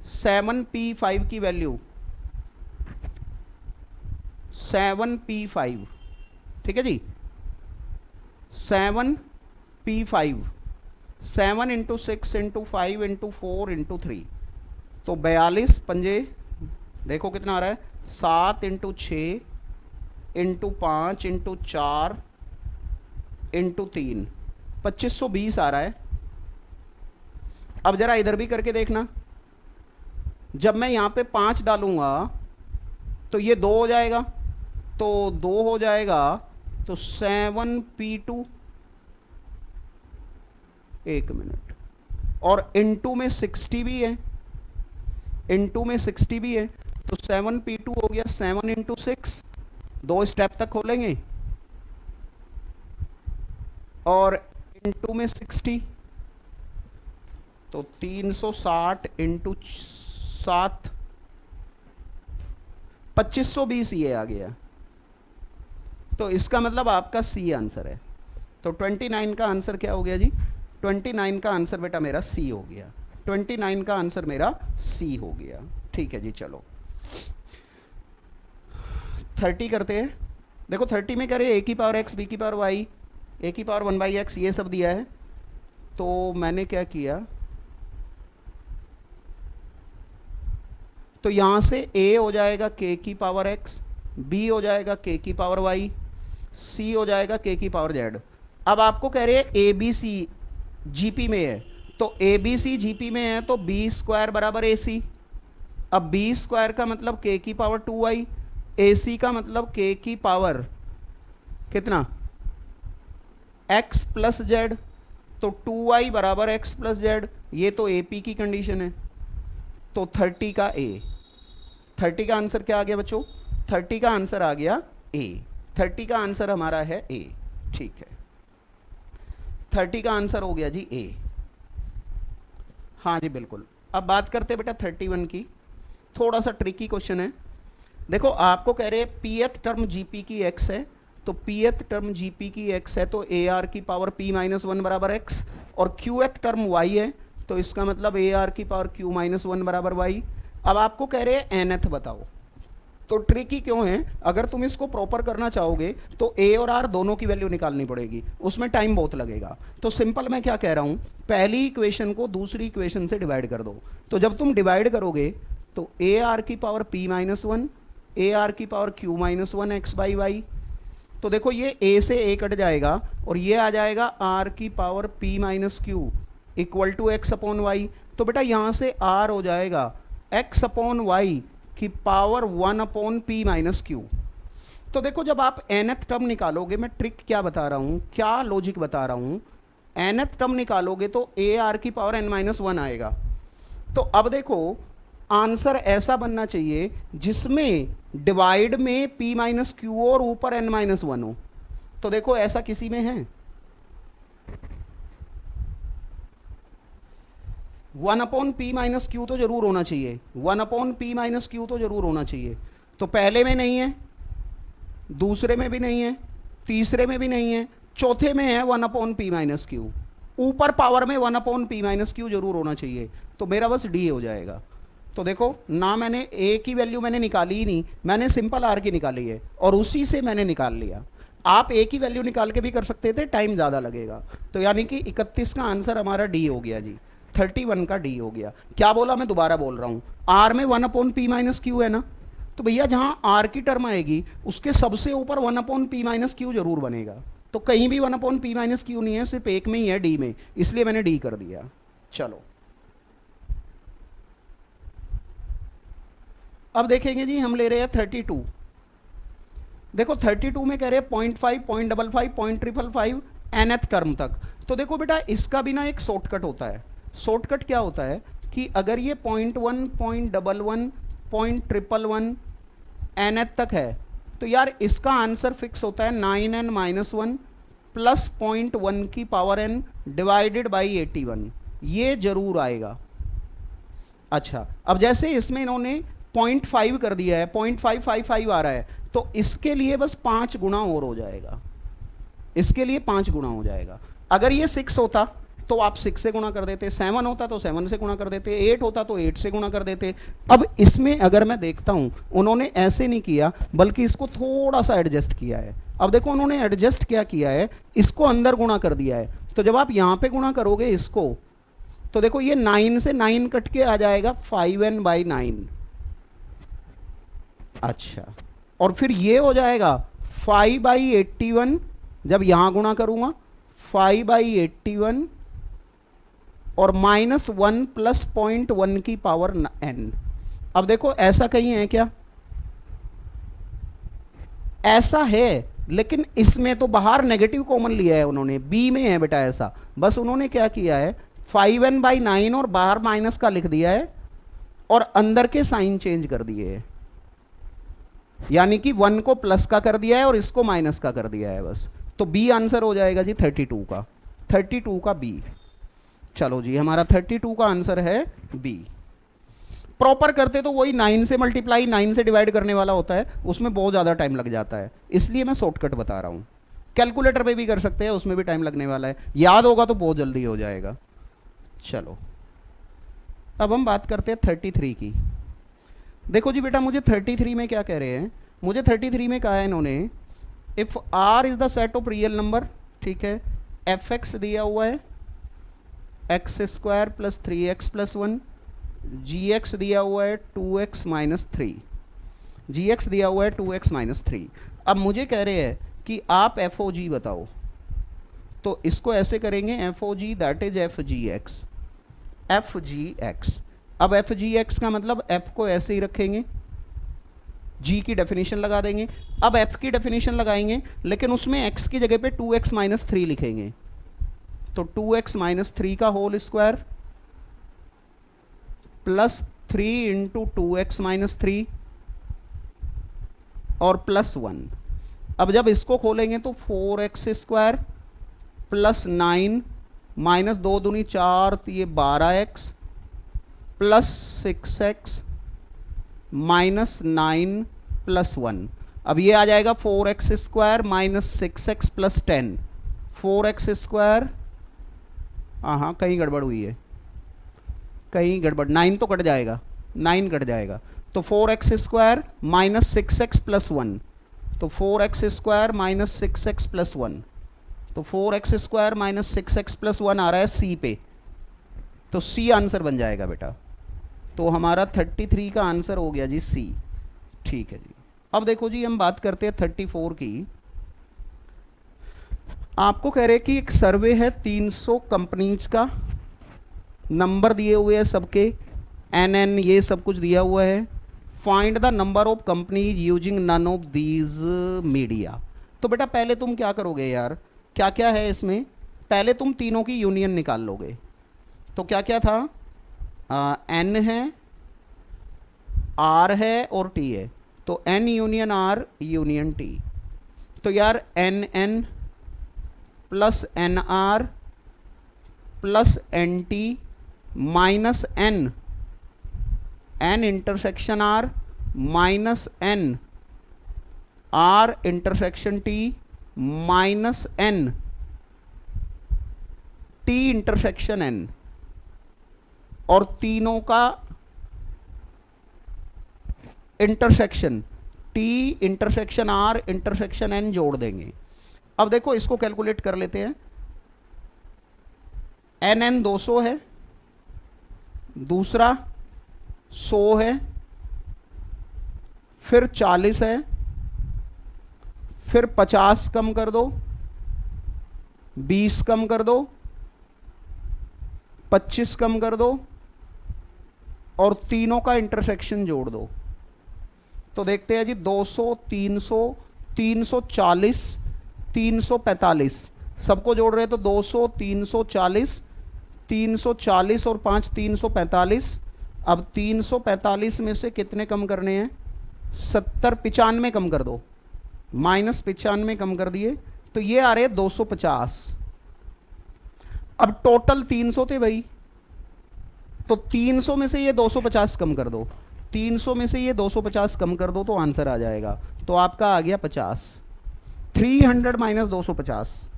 7P5 की वैल्यू 7P5, ठीक है जी, 7P5, 7 into 6 into 5 into 4 into 3, तो 42 पंजे, देखो कितना आ रहा है, 7 इंटू 6 इंटू 5 इंटू 4 इंटू 3, 2520 आ रहा है। अब जरा इधर भी करके देखना, जब मैं यहाँ पे 5 डालूंगा तो ये 2 हो जाएगा, तो 2 हो जाएगा, तो 7P2, 1 मिनट, और इनटू में 60 भी है, इनटू में 60 भी है, तो 7P2 हो गया 7 इंटू 6, 2 स्टेप तक खोलेंगे, और इनटू में 60, तो 360 इंटू 7, 2520 ये आ गया। तो इसका मतलब आपका सी आंसर है। तो 29 का आंसर क्या हो गया जी? 29 का आंसर बेटा मेरा सी हो गया। 29 का आंसर मेरा सी हो गया। ठीक है जी, चलो 30 करते हैं। देखो 30 में कह रहे ए की पावर एक्स, बी की पावर वाई, ए की पावर 1/x, ये सब दिया है। तो मैंने क्या किया, तो यहां से ए हो जाएगा के की पावर एक्स, बी हो जाएगा के की पावर वाई, सी हो जाएगा के की पावर जेड। अब आपको कह रहे हैं ए बी सी जीपी में है, तो ए बी सी जीपी में है तो बी स्क्वायर बराबर ए सी। अब बी स्क्वायर का मतलब के की पावर 2y, ए सी का मतलब के की पावर कितना, x प्लस जेड। तो 2y बराबर x प्लस जेड, ये तो ए पी की कंडीशन है। तो 30 का ए, 30 का आंसर क्या आ गया बच्चों? 30 का आंसर आ गया ए। 30 का आंसर हमारा है ए। ठीक है, 30 का आंसर हो गया जी ए। हाँ जी बिल्कुल। अब बात करते हैं बेटा 31 की। थोड़ा सा ट्रिकी क्वेश्चन है। देखो आपको कह रहे हैं पीएथ टर्म जीपी की एक्स है, तो पीएथ टर्म जीपी की एक्स है तो ए आर की पावर पी माइनस 1 बराबर एक्स, और क्यूएथ टर्म वाई है तो इसका मतलब ए आर की पावर क्यू माइनस 1 बराबर वाई। अब आपको कह रहे हैं एनएथ बताओ। तो ट्रिकी क्यों है, अगर तुम इसको प्रॉपर करना चाहोगे तो ए और आर दोनों की वैल्यू निकालनी पड़ेगी, उसमें टाइम बहुत लगेगा। तो सिंपल मैं क्या कह रहा हूं, पहली इक्वेशन को दूसरी इक्वेशन से डिवाइड कर दो। तो जब तुम डिवाइड करोगे तो ए आर की power P minus 1, A R की power Q minus 1 X by Y. तो देखो ये ए से ए कट जाएगा और ये आ जाएगा आर की power P minus Q equal to X upon Y. तो बेटा यहां से आर हो जाएगा एक्स अपॉन वाई की power 1 upon P minus Q. तो देखो जब आप nth टर्म निकालोगे, मैं ट्रिक क्या बता रहा हूं, क्या लॉजिक बता रहा हूं, nth टर्म निकालोगे तो ए आर की पावर n माइनस 1 आएगा। तो अब देखो आंसर ऐसा बनना चाहिए जिसमें डिवाइड में p माइनस क्यू और ऊपर n माइनस 1 हो। तो देखो ऐसा किसी में है, 1 अपॉन पी माइनस क्यू तो जरूर होना चाहिए, 1 अपॉन पी माइनस क्यू तो जरूर होना चाहिए। तो पहले में नहीं है, दूसरे में भी नहीं है, तीसरे में भी नहीं है, चौथे में है 1 अपॉन पी माइनस क्यू, ऊपर पावर में 1 अपॉन पी माइनस क्यू जरूर होना चाहिए। तो मेरा बस डी हो जाएगा। तो देखो ना मैंने ए की वैल्यू मैंने निकाली ही नहीं, मैंने सिंपल आर की निकाली है और उसी से मैंने निकाल लिया। आप ए की वैल्यू निकाल के भी कर सकते थे, टाइम ज़्यादा लगेगा। तो यानी कि 31 का आंसर हमारा डी हो गया जी, 31 का डी हो गया। क्या बोला, मैं दोबारा बोल रहा हूँ, आर में 1 अपॉन पी माइनस क्यू है ना, तो भैया जहाँ आर की टर्म आएगी उसके सबसे ऊपर 1 अपॉन पी माइनस क्यू जरूर बनेगा। तो कहीं भी 1 अपॉन पी माइनस क्यू नहीं है, सिर्फ एक में ही है, डी में, इसलिए मैंने डी कर दिया। चलो अब देखेंगे जी, हम ले रहे हैं 32। देखो 32 में कह रहे हैं 0.5, 0.55, 0.555 nth टर्म तक। तो देखो बेटा इसका भी ना एक शॉर्टकट होता है। शॉर्टकट क्या होता है कि अगर ये 0.1, 0.11, 0.111 nth तक है तो यार इसका आंसर फिक्स होता है 9n माइनस 1 प्लस 0.1 की पावर n डिवाइडेड बाई 81, ये जरूर आएगा। अच्छा अब जैसे इसमें इन्होंने 0.5 कर दिया है, 0.555 आ रहा है, तो इसके लिए बस 5 गुना और हो जाएगा, इसके लिए 5 गुना हो जाएगा। अगर ये 6 होता तो आप 6 से गुणा कर देते, 7 होता तो 7 से गुणा कर देते, 8 होता तो 8 से गुणा कर देते। अब इसमें अगर मैं देखता हूं उन्होंने ऐसे नहीं किया बल्कि इसको थोड़ा सा एडजस्ट किया है। अब देखो उन्होंने एडजस्ट क्या किया है, इसको अंदर गुणा कर दिया है। तो जब आप यहां पे गुणा करोगे इसको तो देखो ये 9 से 9 कट के आ जाएगा 5n/9। अच्छा और फिर ये हो जाएगा 5/81, जब यहां गुणा करूंगा 5/81 और -1 प्लस 0.1 की पावर n। अब देखो ऐसा कहीं है क्या, ऐसा है लेकिन इसमें तो बाहर नेगेटिव कॉमन लिया है उन्होंने, बी में है बेटा ऐसा। बस उन्होंने क्या किया है 5n/9 और बाहर माइनस का लिख दिया है और अंदर के साइन चेंज कर दिए है, यानी कि 1 को प्लस का कर दिया है और इसको माइनस का कर दिया है बस। तो बी आंसर हो जाएगा जी 32 का, 32 का बी। चलो जी, हमारा 32 का आंसर है बी। प्रॉपर करते तो वही 9 से मल्टीप्लाई 9 से डिवाइड करने वाला होता है, उसमें बहुत ज़्यादा टाइम लग जाता है, इसलिए मैं शॉर्टकट बता रहा हूँ। कैलकुलेटर पे भी कर सकते हैं, उसमें भी टाइम लगने वाला है, याद होगा तो बहुत जल्दी हो जाएगा। चलो अब हम बात करते हैं 33 की। देखो जी बेटा, मुझे 33 में क्या कह रहे हैं, मुझे 33 में कहा है इन्होंने, if R is the set of real number, ठीक है, एफ एक्स दिया हुआ है X square plus 3x plus 1, G X दिया हुआ है 2x माइनस 3, जी एक्स दिया हुआ है 2x माइनस 3। अब मुझे कह रहे हैं कि आप एफ ओ जी बताओ, तो इसको ऐसे करेंगे F O G that is F G X, F G X. अब एफ जी एक्स का मतलब एफ को ऐसे ही रखेंगे, जी की डेफिनेशन लगा देंगे। अब एफ की डेफिनेशन लगाएंगे, लेकिन उसमें एक्स की जगह पे 2x माइनस 3 लिखेंगे, तो 2x माइनस 3 का whole square plus 3 into 2x minus 3 और प्लस 1। अब जब इसको खोलेंगे तो 4x स्क्वायर प्लस 9 माइनस 2 दूनी 4, तो ये 12x plus 6x minus 9 plus 1। अब ये आ जाएगा 4x square minus 6x plus 10, 4x square, हाँ कहीं गड़बड़ हुई है, कहीं गड़बड़, 9 तो कट जाएगा, 9 कट जाएगा, तो 4x square minus 6x plus 1, तो 4x square minus 6x plus 1, तो 4x square minus 6x plus 1 आ रहा है सी पे, तो सी आंसर बन जाएगा बेटा। तो हमारा 33 का आंसर हो गया जी सी। ठीक है जी। अब देखो जी, हम बात करते हैं 34 की। आपको कह रहे कि एक सर्वे है 300 कंपनीज का, नंबर दिए हुए हैं सबके, एन ये सब कुछ दिया हुआ है। Find the number of companies using none of these media. तो बेटा पहले तुम क्या करोगे यार, क्या क्या है इसमें, पहले तुम तीनों की यूनियन निकाल लोगे। तो क्या क्या था, एन है, आर है और टी है, तो N union R union T. तो यार N N plus N R plus N T minus N, N intersection R minus N, R intersection T minus N, T intersection N, और तीनों का intersection T intersection R intersection N जोड़ देंगे। अब देखो इसको कैलकुलेट कर लेते हैं। एन एन 200 है, दूसरा 100 है, फिर 40 है, फिर 50 कम कर दो, 20 कम कर दो, 25 कम कर दो, और तीनों का इंटरसेक्शन जोड़ दो। तो देखते हैं जी 200, 300, 340, 345 सबको जोड़ रहे हैं, तो 200, 340, 340 और 5 345। अब 345 में से कितने कम करने हैं, 70, 95 कम कर दो, माइनस 95 कम कर दिए, तो ये आ रहे हैं 250। अब टोटल 300 थे भाई, तो 300 में से ये 250 कम कर दो, 300 में से ये 250 कम कर दो, तो आंसर आ जाएगा। तो आपका आ गया 50, 300 माइनस 250,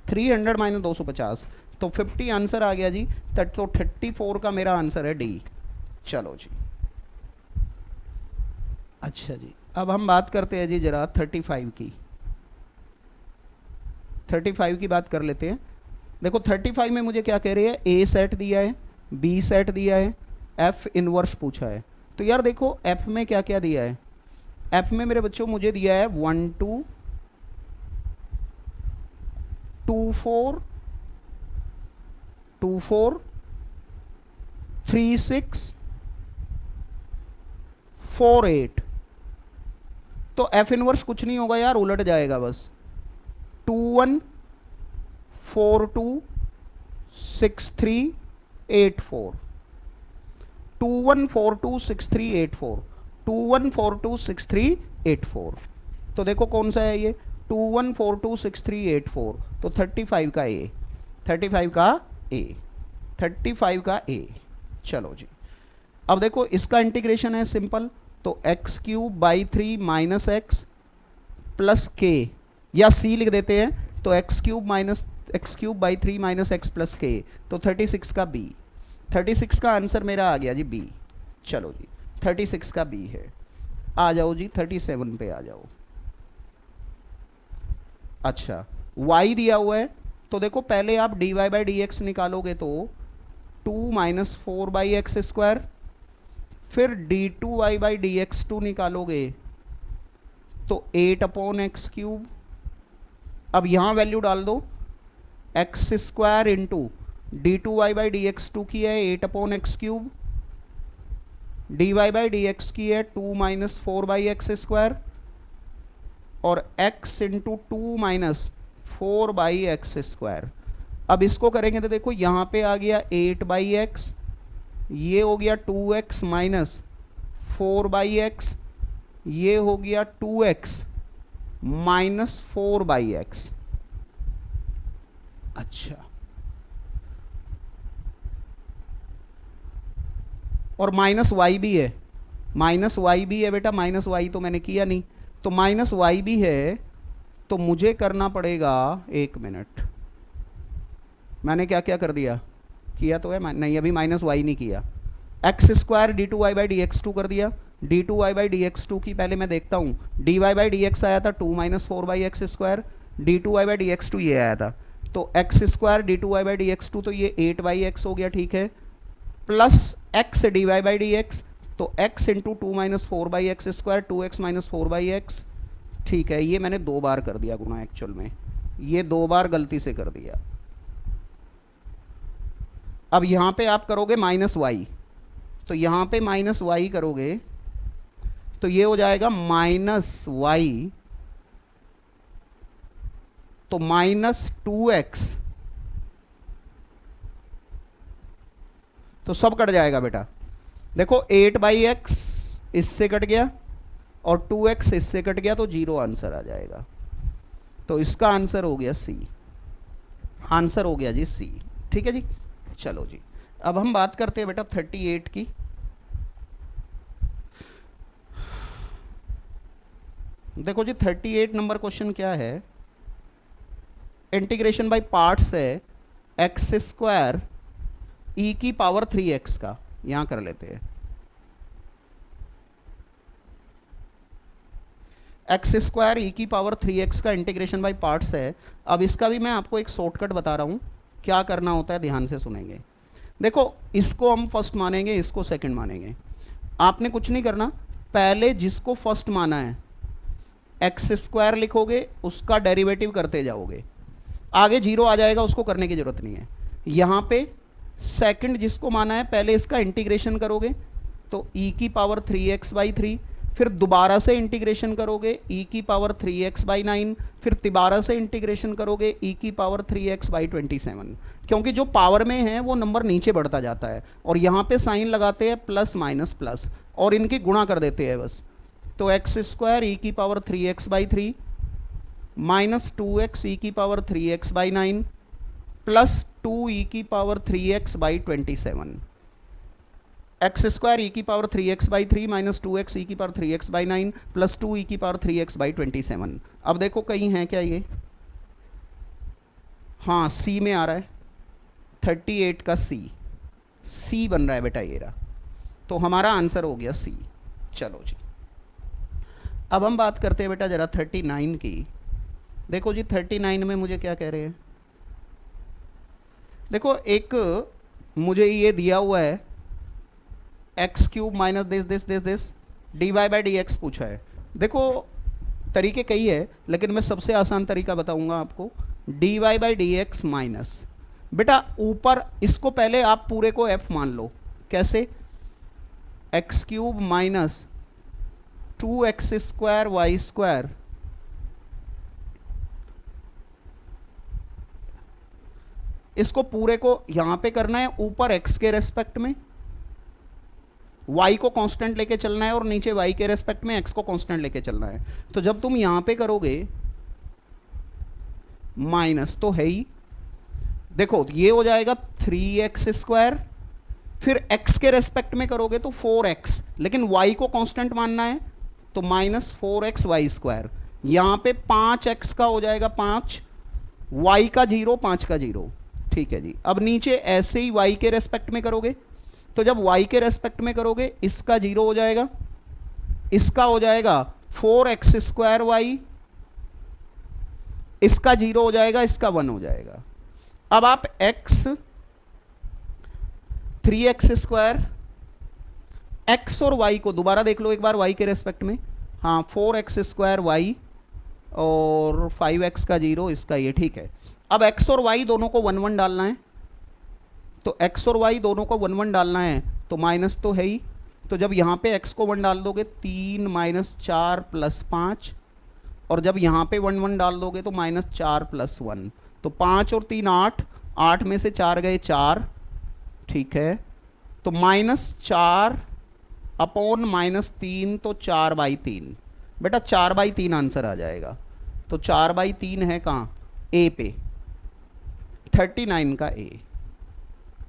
300 माइनस 250, तो 50 आंसर आ गया जी। तो 34 का मेरा आंसर है डी। चलो जी, अच्छा जी, अब हम बात करते हैं जी जरा 35 की। 35 की बात कर लेते हैं। देखो 35 में मुझे क्या कह रही है, ए सेट दिया है, बी सेट दिया है, एफ इनवर्स पूछा है। तो यार देखो एफ में क्या क्या दिया है, एफ में मेरे बच्चों मुझे दिया है 1 2 2 4 2 4 3 6 4 8। तो एफ इनवर्स कुछ नहीं होगा यार, उलट जाएगा बस, 2 1 4 2 6 3 8 4, 2 1 4 2 6 3 8 4, 2 1 4 2 6 3 8 4। तो देखो कौन सा है ये, 2 1 4 2 6 3 8 4, तो 35 का ए, 35 का ए। 35 का a। चलो जी, अब देखो इसका इंटीग्रेशन है सिंपल, तो x cube by 3 minus x plus के, या c लिख देते हैं, तो x cube by 3 minus x plus के, तो 36 का b। 36 का आंसर मेरा आ गया जी b। चलो जी, 36 का b है। आ जाओ जी 37 पे आ जाओ। अच्छा, y दिया हुआ है, तो देखो पहले आप dy बाई डी एक्स निकालोगे तो 2 माइनस 4 बाई एक्स स्क्वायर, फिर d2y बाई डी एक्स 2 निकालोगे तो 8 अपॉन एक्स क्यूब। अब यहां वैल्यू डाल दो, x square into d2y by D X 2 की है 8 upon x cube, dy by D x की है 2 माइनस 4 बाई एक्स स्क्वायर, और x into 2 minus 4 by X square. अब इसको करेंगे तो देखो यहाँ पे आ गया 8 बाई एक्स, ये हो गया 2x माइनस 4 बाई एक्स, ये हो गया 2x माइनस 4 बाई एक्स। अच्छा, और माइनस वाई भी है, माइनस वाई भी है बेटा, माइनस वाई तो मैंने किया नहीं, तो माइनस वाई भी है, तो मुझे करना पड़ेगा, एक मिनट, मैंने क्या क्या कर दिया, किया तो है नहीं, अभी माइनस वाई नहीं किया। X square D two Y by D X 2 कर दिया, D two Y by D X 2 की पहले मैं देखता हूँ, D Y by D X आया था 2 minus 4 by X square, D two Y by D X 2 ये आया था, तो X square D two Y by D X 2, तो ये 8 बाई एक्स हो गया, ठीक है, plus X D Y by D X, तो x into 2 minus 4 by X square, 2x minus 4 by X, ठीक है, ये मैंने 2 बार कर दिया गुणा, एक्चुअल में ये 2 बार गलती से कर दिया। अब यहां पे आप करोगे माइनस वाई, तो यहां पे माइनस वाई करोगे तो ये हो जाएगा माइनस वाई, तो माइनस 2x, तो सब कट जाएगा बेटा। देखो 8 बाई एक्स इससे कट गया और 2x इससे कट गया, तो 0 आंसर आ जाएगा। तो इसका आंसर हो गया सी, आंसर हो गया जी सी, ठीक है जी। चलो जी, अब हम बात करते हैं बेटा 38 की। देखो जी 38 नंबर क्वेश्चन क्या है, इंटीग्रेशन बाय पार्ट्स है एक्स स्क्वायर ई की पावर 3x का, यहां कर लेते हैं एक्स स्क्वायर ई की पावर 3x का इंटीग्रेशन बाय पार्ट्स है। अब इसका भी मैं आपको एक शॉर्टकट बता रहा हूं, क्या करना होता है, ध्यान से सुनेंगे। देखो इसको हम फर्स्ट मानेंगे, इसको सेकंड मानेंगे, आपने कुछ नहीं करना, पहले जिसको फर्स्ट माना है एक्स स्क्वायर लिखोगे, उसका डेरिवेटिव करते जाओगे, आगे 0 आ जाएगा, उसको करने की जरूरत नहीं है। यहां पे सेकंड जिसको माना है, पहले इसका इंटीग्रेशन करोगे तो e की पावर 3x बाई 3, फिर दोबारा से इंटीग्रेशन करोगे e की पावर 3x बाई 9, फिर दोबारा से इंटीग्रेशन करोगे e की पावर 3x बाई 27, क्योंकि जो पावर में है वो नंबर नीचे बढ़ता जाता है, और यहाँ पे साइन लगाते हैं प्लस माइनस प्लस, और इनकी गुणा कर देते हैं बस। तो एक्स स्क्वायर ई की power 3x by 3 minus 2x ई की power 3x by 9 plus 2 E की power 3x by 27, X square E की power 3x by 3 minus 2x ई की power 3x by 9 plus 2 E की पावर 3x बाई 27। अब देखो कहीं है क्या ये, हाँ सी में आ रहा है, 38 का सी बन रहा है बेटा ये रहा, तो हमारा आंसर हो गया सी। चलो जी, अब हम बात करते हैं बेटा जरा 39 की। देखो जी 39 में मुझे क्या कह रहे हैं, देखो एक मुझे ये दिया हुआ है X cube minus this D Y by D X पूछा है। देखो तरीके कई है, लेकिन मैं सबसे आसान तरीका बताऊंगा आपको, D Y by D X minus, बेटा ऊपर इसको पहले आप पूरे को एफ मान लो, कैसे, X cube minus 2x square Y square इसको पूरे को यहां पे करना है, ऊपर x के रेस्पेक्ट में y को कांस्टेंट लेके चलना है, और नीचे y के रेस्पेक्ट में x को कांस्टेंट लेके चलना है। तो जब तुम यहां पे करोगे माइनस तो है ही, देखो ये हो जाएगा 3x², फिर x के रेस्पेक्ट में करोगे तो 4x, लेकिन y को कांस्टेंट मानना है तो -4xy²। यहां पे 5x का हो जाएगा 5, y का 0, 5 का 0। ठीक है जी। अब नीचे ऐसे ही y के रेस्पेक्ट में करोगे, तो जब y के रेस्पेक्ट में करोगे इसका 0 हो जाएगा, इसका हो जाएगा 4x²y, इसका 0 हो जाएगा, इसका 1 हो जाएगा। अब आप 3x², x और y को दोबारा देख लो एक बार y के रेस्पेक्ट में। हाँ 4x²y और 5x का 0, इसका ये। ठीक है। अब x और y दोनों को 1 1 डालना है, तो x और y दोनों को 1 1 डालना है, तो माइनस तो है ही, तो जब यहाँ पे x को 1 डाल दोगे 3 - 4 + 5, और जब यहाँ पे 1 1 डाल दोगे तो -4 + 1, तो 5 और 3 8, 8 में से 4 गए 4। ठीक है। तो -4 अपॉन -3, तो 4/3। बेटा 4/3 आंसर आ जाएगा, तो 4/3 है कहाँ, ए पे, 39 का ए।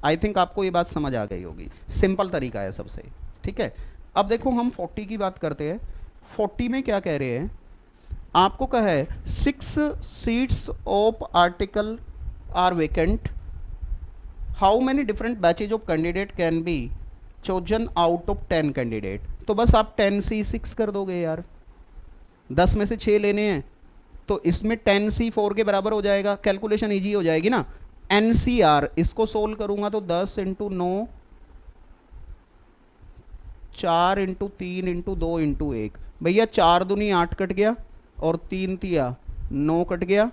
आई थिंक आपको ये बात समझ आ गई होगी, सिंपल तरीका है सबसे। ठीक है। अब देखो हम 40 की बात करते हैं। 40 में क्या कह रहे हैं, आपको कहा है 6 seats of article are vacant, how many different batches of candidate can be chosen out of 10 candidate. तो बस आप 10C6 कर दोगे यार, 10 में से 6 लेने हैं, तो इसमें 10C4 के बराबर हो जाएगा, कैलकुलेशन इजी हो जाएगी ना। NCR इसको सोल्व करूंगा तो 10 × 9, 4 × 3 × 2 × 1, भैया 4 दूनी 8 कट गया, और 3 तिया 9 कट गया,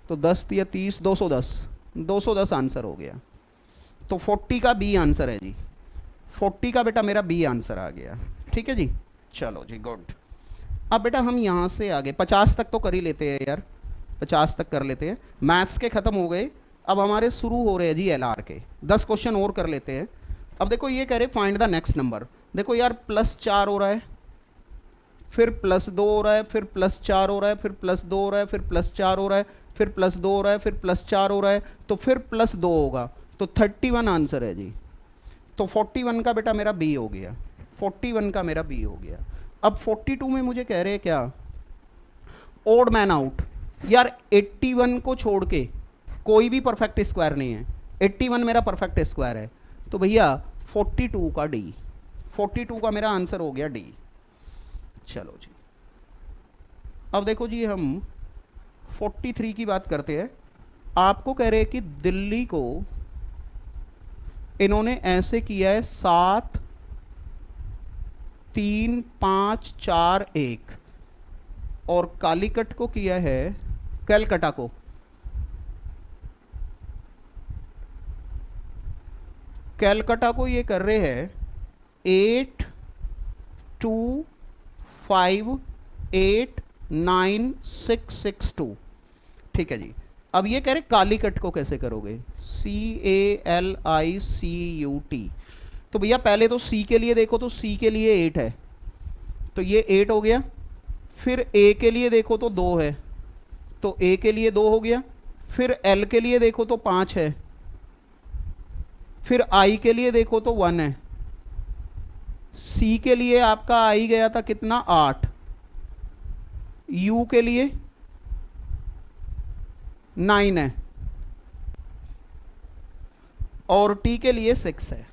तो 10 तिया 30, 210 आंसर हो गया। तो 40 का बी आंसर है जी, 40 का बेटा मेरा बी आंसर आ गया। ठीक है जी, चलो जी गुड। अब बेटा हम यहाँ से आगे 50 तक तो कर ही लेते हैं यार, 50 तक कर लेते हैं। मैथ्स के ख़त्म हो गए, अब हमारे शुरू हो रहे हैं जी LR के। 10 क्वेश्चन और कर लेते हैं। अब देखो ये कह रहे फाइंड द नेक्स्ट नंबर। देखो यार +4 हो रहा है, फिर +2 हो रहा है, फिर +4 हो रहा है, फिर +2 हो रहा है, फिर +4 हो रहा है, फिर +2 हो रहा है, फिर +4 हो रहा है, तो फिर +2 होगा, तो 31 आंसर है जी। तो 41 का बेटा मेरा बी हो गया, 41 का मेरा बी हो गया। अब 42 में मुझे कह रहे हैं क्या, ओड मैन आउट। यार 81 को छोड़ के कोई भी परफेक्ट स्क्वायर नहीं है, 81 मेरा परफेक्ट स्क्वायर है, तो भैया 42 का डी, 42 का मेरा आंसर हो गया डी। चलो जी। अब देखो जी हम 43 की बात करते हैं। आपको कह रहे हैं कि दिल्ली को इन्होंने ऐसे किया है 7 3 5 4 1, और कालीकट को किया है, कलकत्ता को ये कर रहे हैं 8 2 5 8 9 6 6 2। ठीक है जी। अब ये कह रहे कालीकट को कैसे करोगे, CALICUT। तो भैया पहले तो C के लिए देखो, तो C के लिए 8 है, तो ये 8 हो गया। फिर A के लिए देखो तो 2 है, तो A के लिए 2 हो गया। फिर L के लिए देखो तो 5 है, फिर I के लिए देखो तो 1 है। C के लिए आपका I गया था कितना, 8। U के लिए 9 है, और T के लिए 6 है।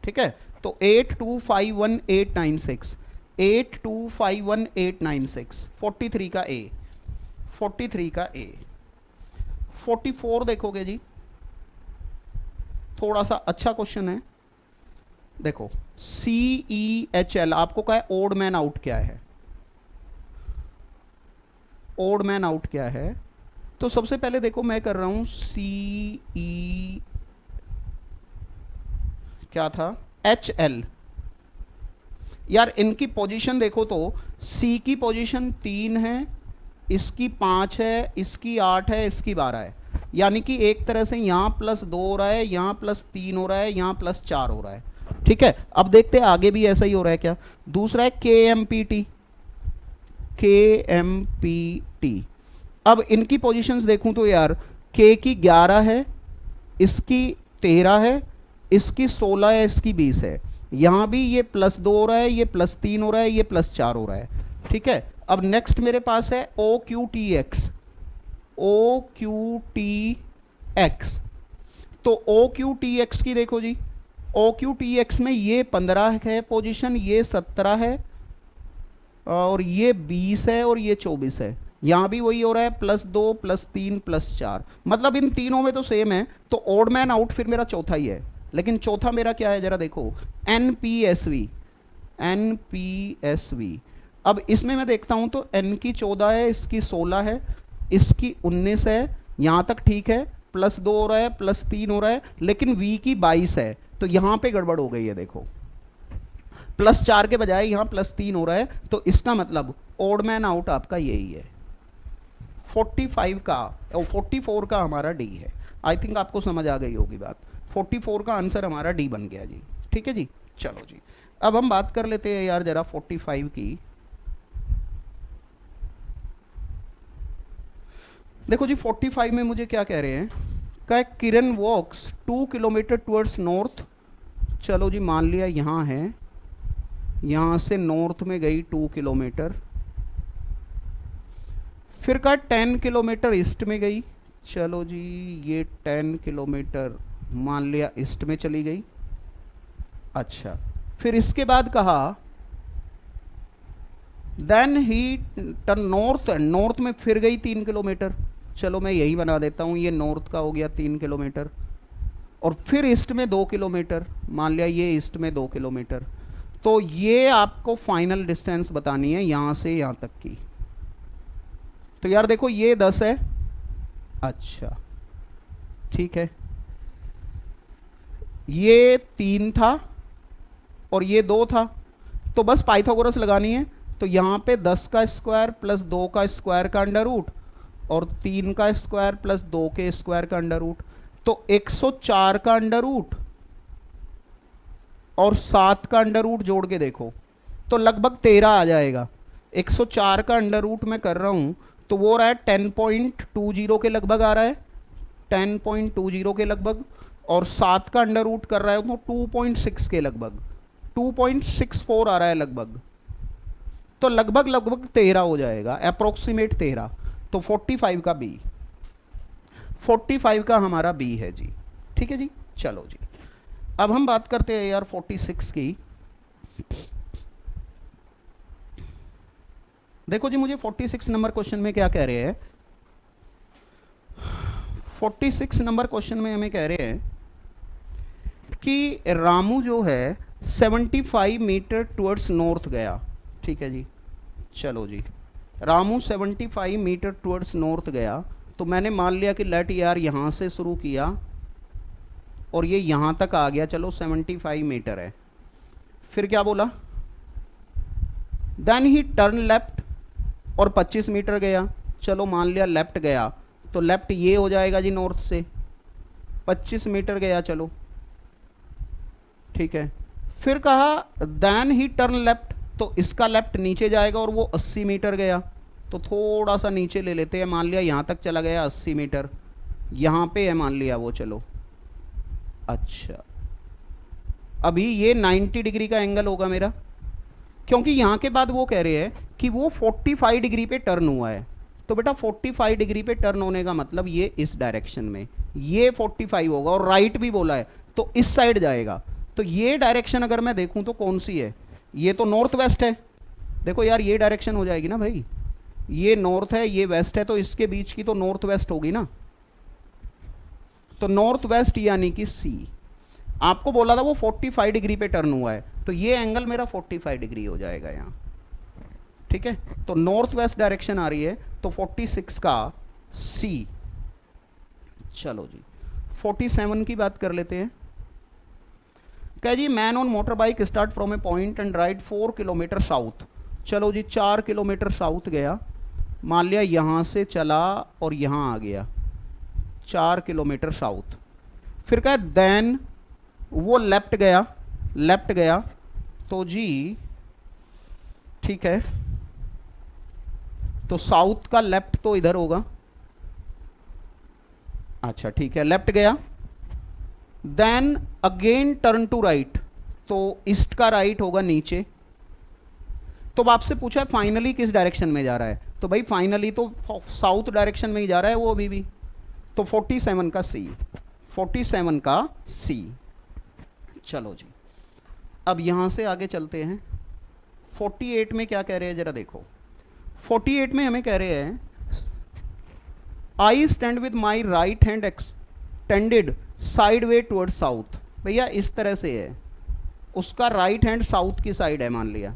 ठीक है। तो 8 2 5 1 8 9 6, 8 2 5 1 8 9 6, 43 का A, 43 का A। 44 देखोगे जी, थोड़ा सा अच्छा क्वेश्चन है। देखो CEHL आपको कहा है ओड मैन आउट क्या है, ओड मैन आउट क्या है। तो सबसे पहले देखो मैं कर रहा हूं CE क्या था, HL। यार इनकी पोजीशन देखो तो C की पोजीशन 3 है, इसकी 5 है, इसकी 8 है, इसकी 12 है, यानी कि एक तरह से यहाँ +2 हो रहा है, यहाँ +3 हो रहा है, यहाँ +4 हो रहा है। ठीक है। अब देखते हैं आगे भी ऐसा ही हो रहा है क्या। दूसरा है KMPT, KMPT। अब इनकी पोजीशंस देखूं तो यार के की 11 है, इसकी 13 है, इसकी 16 है, इसकी 20 है। यहाँ भी ये +2 हो रहा है, ये +3 हो रहा है, ये +4 हो रहा है। ठीक है, अब नेक्स्ट मेरे पास है O Q T X. O Q T X, तो ओ क्यू टी एक्स की देखो जी, ओ क्यू टी एक्स में ये 15 है पोजीशन, ये 17 है, और ये 20 है, और ये 24 है। यहाँ भी वही हो रहा है, +2 +3 +4, मतलब इन तीनों में तो सेम है। तो ओड मैन आउट फिर मेरा चौथा ही है। लेकिन चौथा मेरा क्या है जरा देखो, N P S V. N P S V, अब इसमें मैं देखता हूँ तो एन की 14 है, इसकी 16 है, इसकी 19 है, यहाँ तक ठीक है। +2 हो रहा है, +3 हो रहा है, लेकिन वी की 22 है, तो यहाँ पे गड़बड़ हो गई है। देखो +4 के बजाय यहाँ +3 हो रहा है, तो इसका मतलब ओड मैन आउट आपका यही है। 45 का और 44 का हमारा डी है। आई थिंक आपको समझ आ गई होगी बात। 44 का आंसर हमारा डी बन गया जी। ठीक है जी, चलो जी, अब हम बात कर लेते हैं यार जरा 45 की। देखो जी 45 में मुझे क्या कह रहे हैं, क्या किरण वॉक्स 2 किलोमीटर टुवर्ड्स नॉर्थ। चलो जी, मान लिया यहाँ है, यहाँ से नॉर्थ में गई 2 किलोमीटर, फिर का 10 किलोमीटर ईस्ट में गई। चलो जी, ये 10 किलोमीटर मान लिया ईस्ट में चली गई। अच्छा, फिर इसके बाद कहा देन ही टर्न नॉर्थ, नॉर्थ में फिर गई 3 किलोमीटर। चलो मैं यही बना देता हूँ, ये नॉर्थ का हो गया 3 किलोमीटर, और फिर ईस्ट में 2 किलोमीटर, मान लिया ये ईस्ट में 2 किलोमीटर। तो ये आपको फाइनल डिस्टेंस बतानी है यहाँ से यहाँ तक की। तो यार देखो ये 10 है, अच्छा ठीक है, ये 3 था और ये 2 था, तो बस पाइथागोरस लगानी है। तो यहाँ पे 10 का स्क्वायर प्लस 2 का स्क्वायर का अंडर रूट, और 3 का स्क्वायर प्लस 2 के स्क्वायर का अंडर रूट, तो 104 का अंडर रूट और 7 का अंडर रूट जोड़ के देखो तो लगभग 13 आ जाएगा। 104 का अंडर रूट मैं कर रहा हूँ तो वो रहा है 10.20 के लगभग आ रहा है, 10.20 के लगभग, और 7 का अंडर रूट कर रहा है तो 2.6 के लगभग, 2.64 आ रहा है लगभग, तो लगभग लगभग 13 हो जाएगा, अप्रोक्सीमेट 13। तो 45 का बी, 45 का हमारा बी है जी। ठीक है जी, चलो जी, अब हम बात करते हैं यार 46 की। देखो जी, मुझे 46 नंबर क्वेश्चन में क्या कह रहे हैं, 46 नंबर क्वेश्चन में हमें कह रहे हैं कि रामू जो है 75 मीटर टुवर्ड्स नॉर्थ गया। ठीक है जी, चलो जी, रामू 75 मीटर टुवर्ड्स नॉर्थ गया, तो मैंने मान लिया कि लेट यार यहाँ से शुरू किया और ये यहाँ तक आ गया, चलो 75 मीटर है। फिर क्या बोला, देन ही टर्न लेफ्ट और 25 मीटर गया। चलो मान लिया लेफ्ट गया, तो लेफ्ट ये हो जाएगा जी नॉर्थ से, 25 मीटर गया, चलो ठीक है। फिर कहा देन ही टर्न लेफ्ट, तो इसका लेफ्ट नीचे जाएगा और वो 80 मीटर गया, तो थोड़ा सा नीचे ले लेते हैं, मान लिया यहाँ तक चला गया 80 मीटर, यहाँ पे है मान लिया वो, चलो अच्छा, अभी ये 90 डिग्री का एंगल होगा मेरा, क्योंकि यहाँ के बाद वो कह रहे हैं कि वो 45 डिग्री पे टर्न हुआ है। तो बेटा 45 डिग्री पे टर्न होने का मतलब ये इस डायरेक्शन में, ये 45 होगा, और राइट भी बोला है तो इस साइड जाएगा। तो ये डायरेक्शन अगर मैं देखूं तो कौन सी है, ये तो नॉर्थ वेस्ट है। देखो यार ये डायरेक्शन हो जाएगी ना भाई, ये नॉर्थ है ये वेस्ट है, तो इसके बीच की तो नॉर्थ वेस्ट होगी ना, तो नॉर्थ वेस्ट यानी कि सी। आपको बोला था वो 45 डिग्री पे टर्न हुआ है, तो ये एंगल मेरा 45 डिग्री हो जाएगा यहाँ। ठीक है, तो नॉर्थ वेस्ट डायरेक्शन आ रही है, तो 46 का सी। चलो जी 47 की बात कर लेते हैं। क्या जी, man on motor bike start from a point and ride 4 kilometre south. चलो जी 4 किलोमीटर साउथ गया, मान लिया यहाँ से चला और यहाँ आ गया 4 किलोमीटर साउथ। फिर क्या देन वो लेफ्ट गया, लेफ्ट गया, तो जी ठीक है, तो साउथ का लेफ्ट तो इधर होगा, अच्छा ठीक है, लेफ्ट गया, then again turn to right, तो ईस्ट का राइट होगा नीचे। तो आपसे पूछा है फाइनली किस डायरेक्शन में जा रहा है, तो भाई फाइनली तो साउथ डायरेक्शन में ही जा रहा है वो अभी भी, तो 47 का सी, 47 का सी। चलो जी, अब यहां से आगे चलते हैं। 48 में क्या कह रहे हैं जरा देखो। 48 में हमें कह रहे हैं I stand with my right hand extended side way toward south. भैया इस तरह से है, उसका राइट हैंड साउथ की साइड है, मान लिया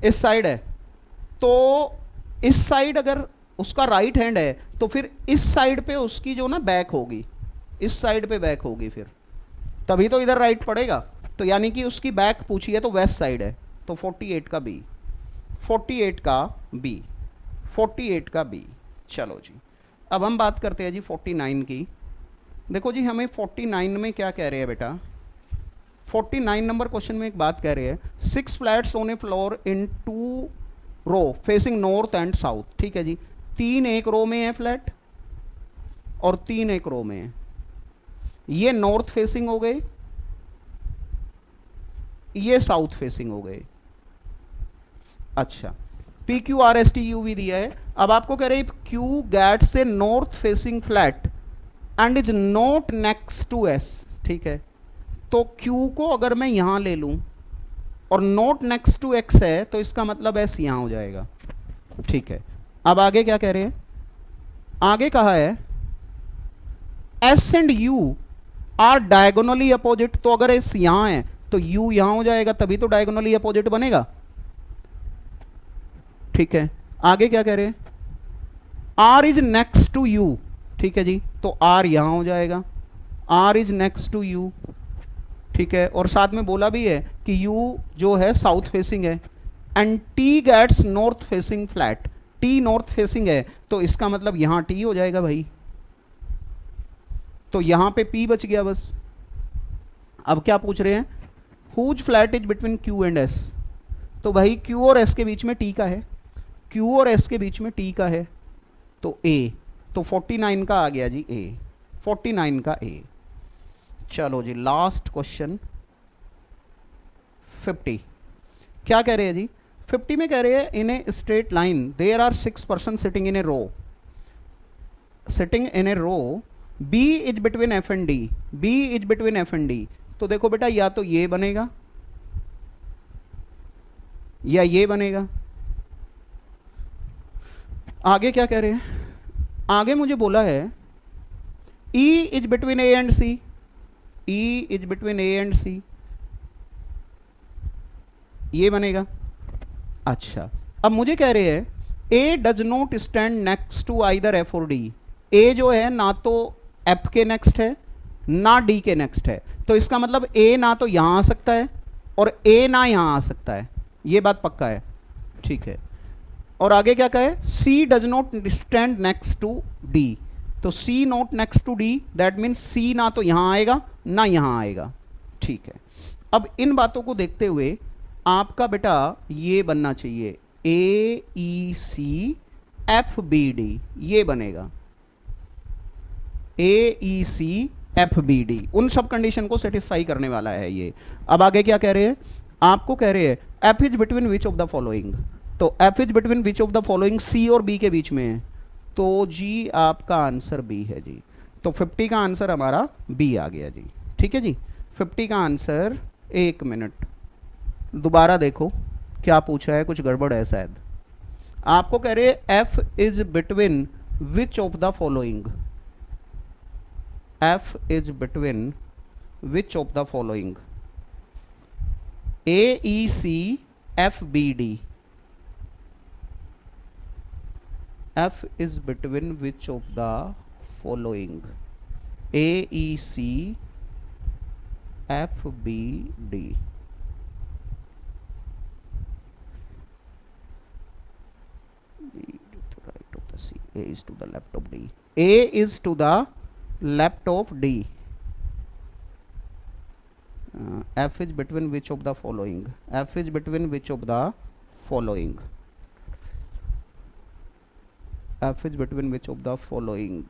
इस साइड है, तो इस साइड अगर उसका राइट हैंड है तो फिर इस साइड पे उसकी जो ना बैक होगी, इस साइड पे बैक होगी, फिर तभी तो इधर राइट पड़ेगा। तो यानी कि उसकी बैक पूछी है तो वेस्ट साइड है, तो 48 का बी, 48 का बी, 48 का बी। चलो जी, अब हम बात करते हैं जी 49 की। देखो जी हमें 49 में क्या कह रहे हैं बेटा, 49 नंबर क्वेश्चन में एक बात कह रहे हैं, 6 flats on a floor in 2 row facing north and south. ठीक है जी, 3 एक रो में है फ्लैट और 3 एक रो में है, ये नॉर्थ फेसिंग हो गए, ये साउथ फेसिंग हो गए। अच्छा, P Q R S T U भी दिया है। अब आपको कह रहे हैं क्यू गेट्स से north facing flat and is not next to S. ठीक है, तो Q को अगर मैं यहां ले लूं और नॉट नेक्स्ट टू X है तो इसका मतलब S यहां हो जाएगा। ठीक है, अब आगे क्या कह रहे हैं, आगे कहा है S and U are diagonally opposite. तो अगर S यहां है तो U यहां हो जाएगा, तभी तो डायगोनली अपोजिट बनेगा। ठीक है, आगे क्या कह रहे हैं, R is next to U। ठीक है जी, तो R यहां हो जाएगा, R is next to U। ठीक है, और साथ में बोला भी है कि U जो है साउथ फेसिंग है and T gets north facing flat, T north facing है तो इसका मतलब यहां T हो जाएगा भाई, तो यहां पे P बच गया बस। अब क्या पूछ रहे हैं, whose flat is between Q and S। तो भाई Q और S के बीच में T का है, Q और S के बीच में T का है, तो A, तो 49 का आ गया जी A, 49 का A। चलो जी लास्ट क्वेश्चन 50, क्या कह रहे हैं जी, 50 में कह रहे हैं in a straight line there are 6 person sitting in a row, sitting in a row, B is between F and D, B is between F and D। तो देखो बेटा या तो ये बनेगा या ये बनेगा। आगे क्या कह रहे हैं, आगे मुझे बोला है E is between A and C, E is between A and C, ये बनेगा। अच्छा, अब मुझे कह रहे हैं A does not stand next to either F और D। A जो है ना तो F के नेक्स्ट है ना D के नेक्स्ट है, तो इसका मतलब A ना तो यहां आ सकता है और A ना यहां आ सकता है, ये बात पक्का है। ठीक है, और आगे क्या कहे, C does not stand next to D, तो C not next to D, that means C ना तो यहां आएगा ना यहां आएगा। ठीक है, अब इन बातों को देखते हुए आपका बेटा ये बनना चाहिए AEC FBD, ये बनेगा AEC FBD, उन सब कंडीशन को सेटिस्फाई करने वाला है ये। अब आगे क्या कह रहे हैं, आपको कह रहे हैं F is between which of the following, तो F is between which of the following C और B के बीच में है, तो जी आपका आंसर B है जी। तो 50 का आंसर हमारा B आ गया जी। ठीक है जी, 50 का आंसर, एक मिनट दोबारा देखो क्या पूछा है, कुछ गड़बड़ है शायद। आपको कह रहे हैं F is between which of the following, F is between which of the following, AEC FBD, F is between which of the following, AEC FBD। B to the right of the C, A is to the left of D, A is to the left of D। F is between which of the following, F is between which of the following, F is between which of the following.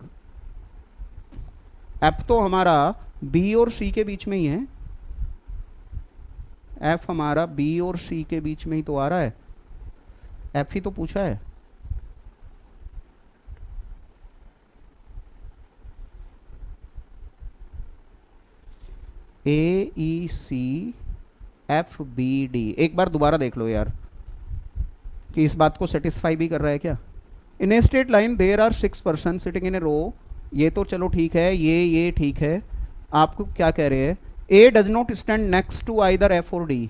F तो हमारा बी और सी के बीच में ही है, एफ हमारा बी और सी के बीच में ही तो आ रहा है, एफ ही तो पूछा है। ए ई सी एफ बी डी, एक बार दोबारा देख लो यार कि इस बात को सेटिस्फाई भी कर रहा है क्या। In a straight line there are 6 person sitting in a row, ये तो चलो ठीक है, ये ठीक है। आपको क्या कह रहे हैं, A does not stand next to either F और डी।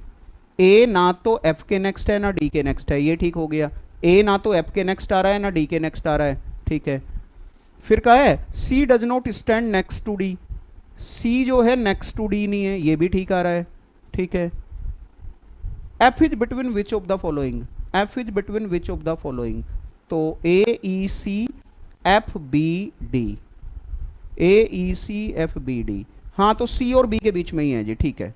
ए ना तो एफ के नेक्स्ट है ना डी के नेक्स्ट है, ये ठीक हो गया। ए ना तो एफ के नेक्स्ट आ रहा है ना डी के नेक्स्ट आ रहा है, ठीक है। फिर कहा है C does not stand next to D, C जो है नेक्स्ट टू डी नहीं है, ये भी ठीक आ रहा है, ठीक है। F is between which of the following, F is between which of the following, तो ए ई सी एफ बी डी, ए ई सी एफ बी डी, हाँ तो सी और बी के बीच में ही है जी, ठीक है।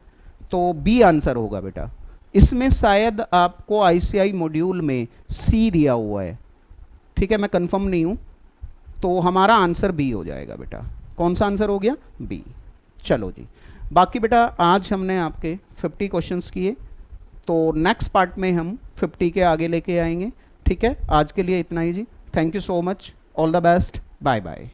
तो बी आंसर होगा बेटा। इसमें शायद आपको आईसीआई मॉड्यूल में सी दिया हुआ है, ठीक है, मैं कंफर्म नहीं हूं, तो हमारा आंसर बी हो जाएगा बेटा। कौन सा आंसर हो गया, बी। चलो जी, बाकी बेटा आज हमने आपके 50 क्वेश्चंस किए, तो नेक्स्ट पार्ट में हम 50 के आगे लेके आएंगे, ठीक है। आज के लिए इतना ही जी, thank you so much, all the best, bye bye.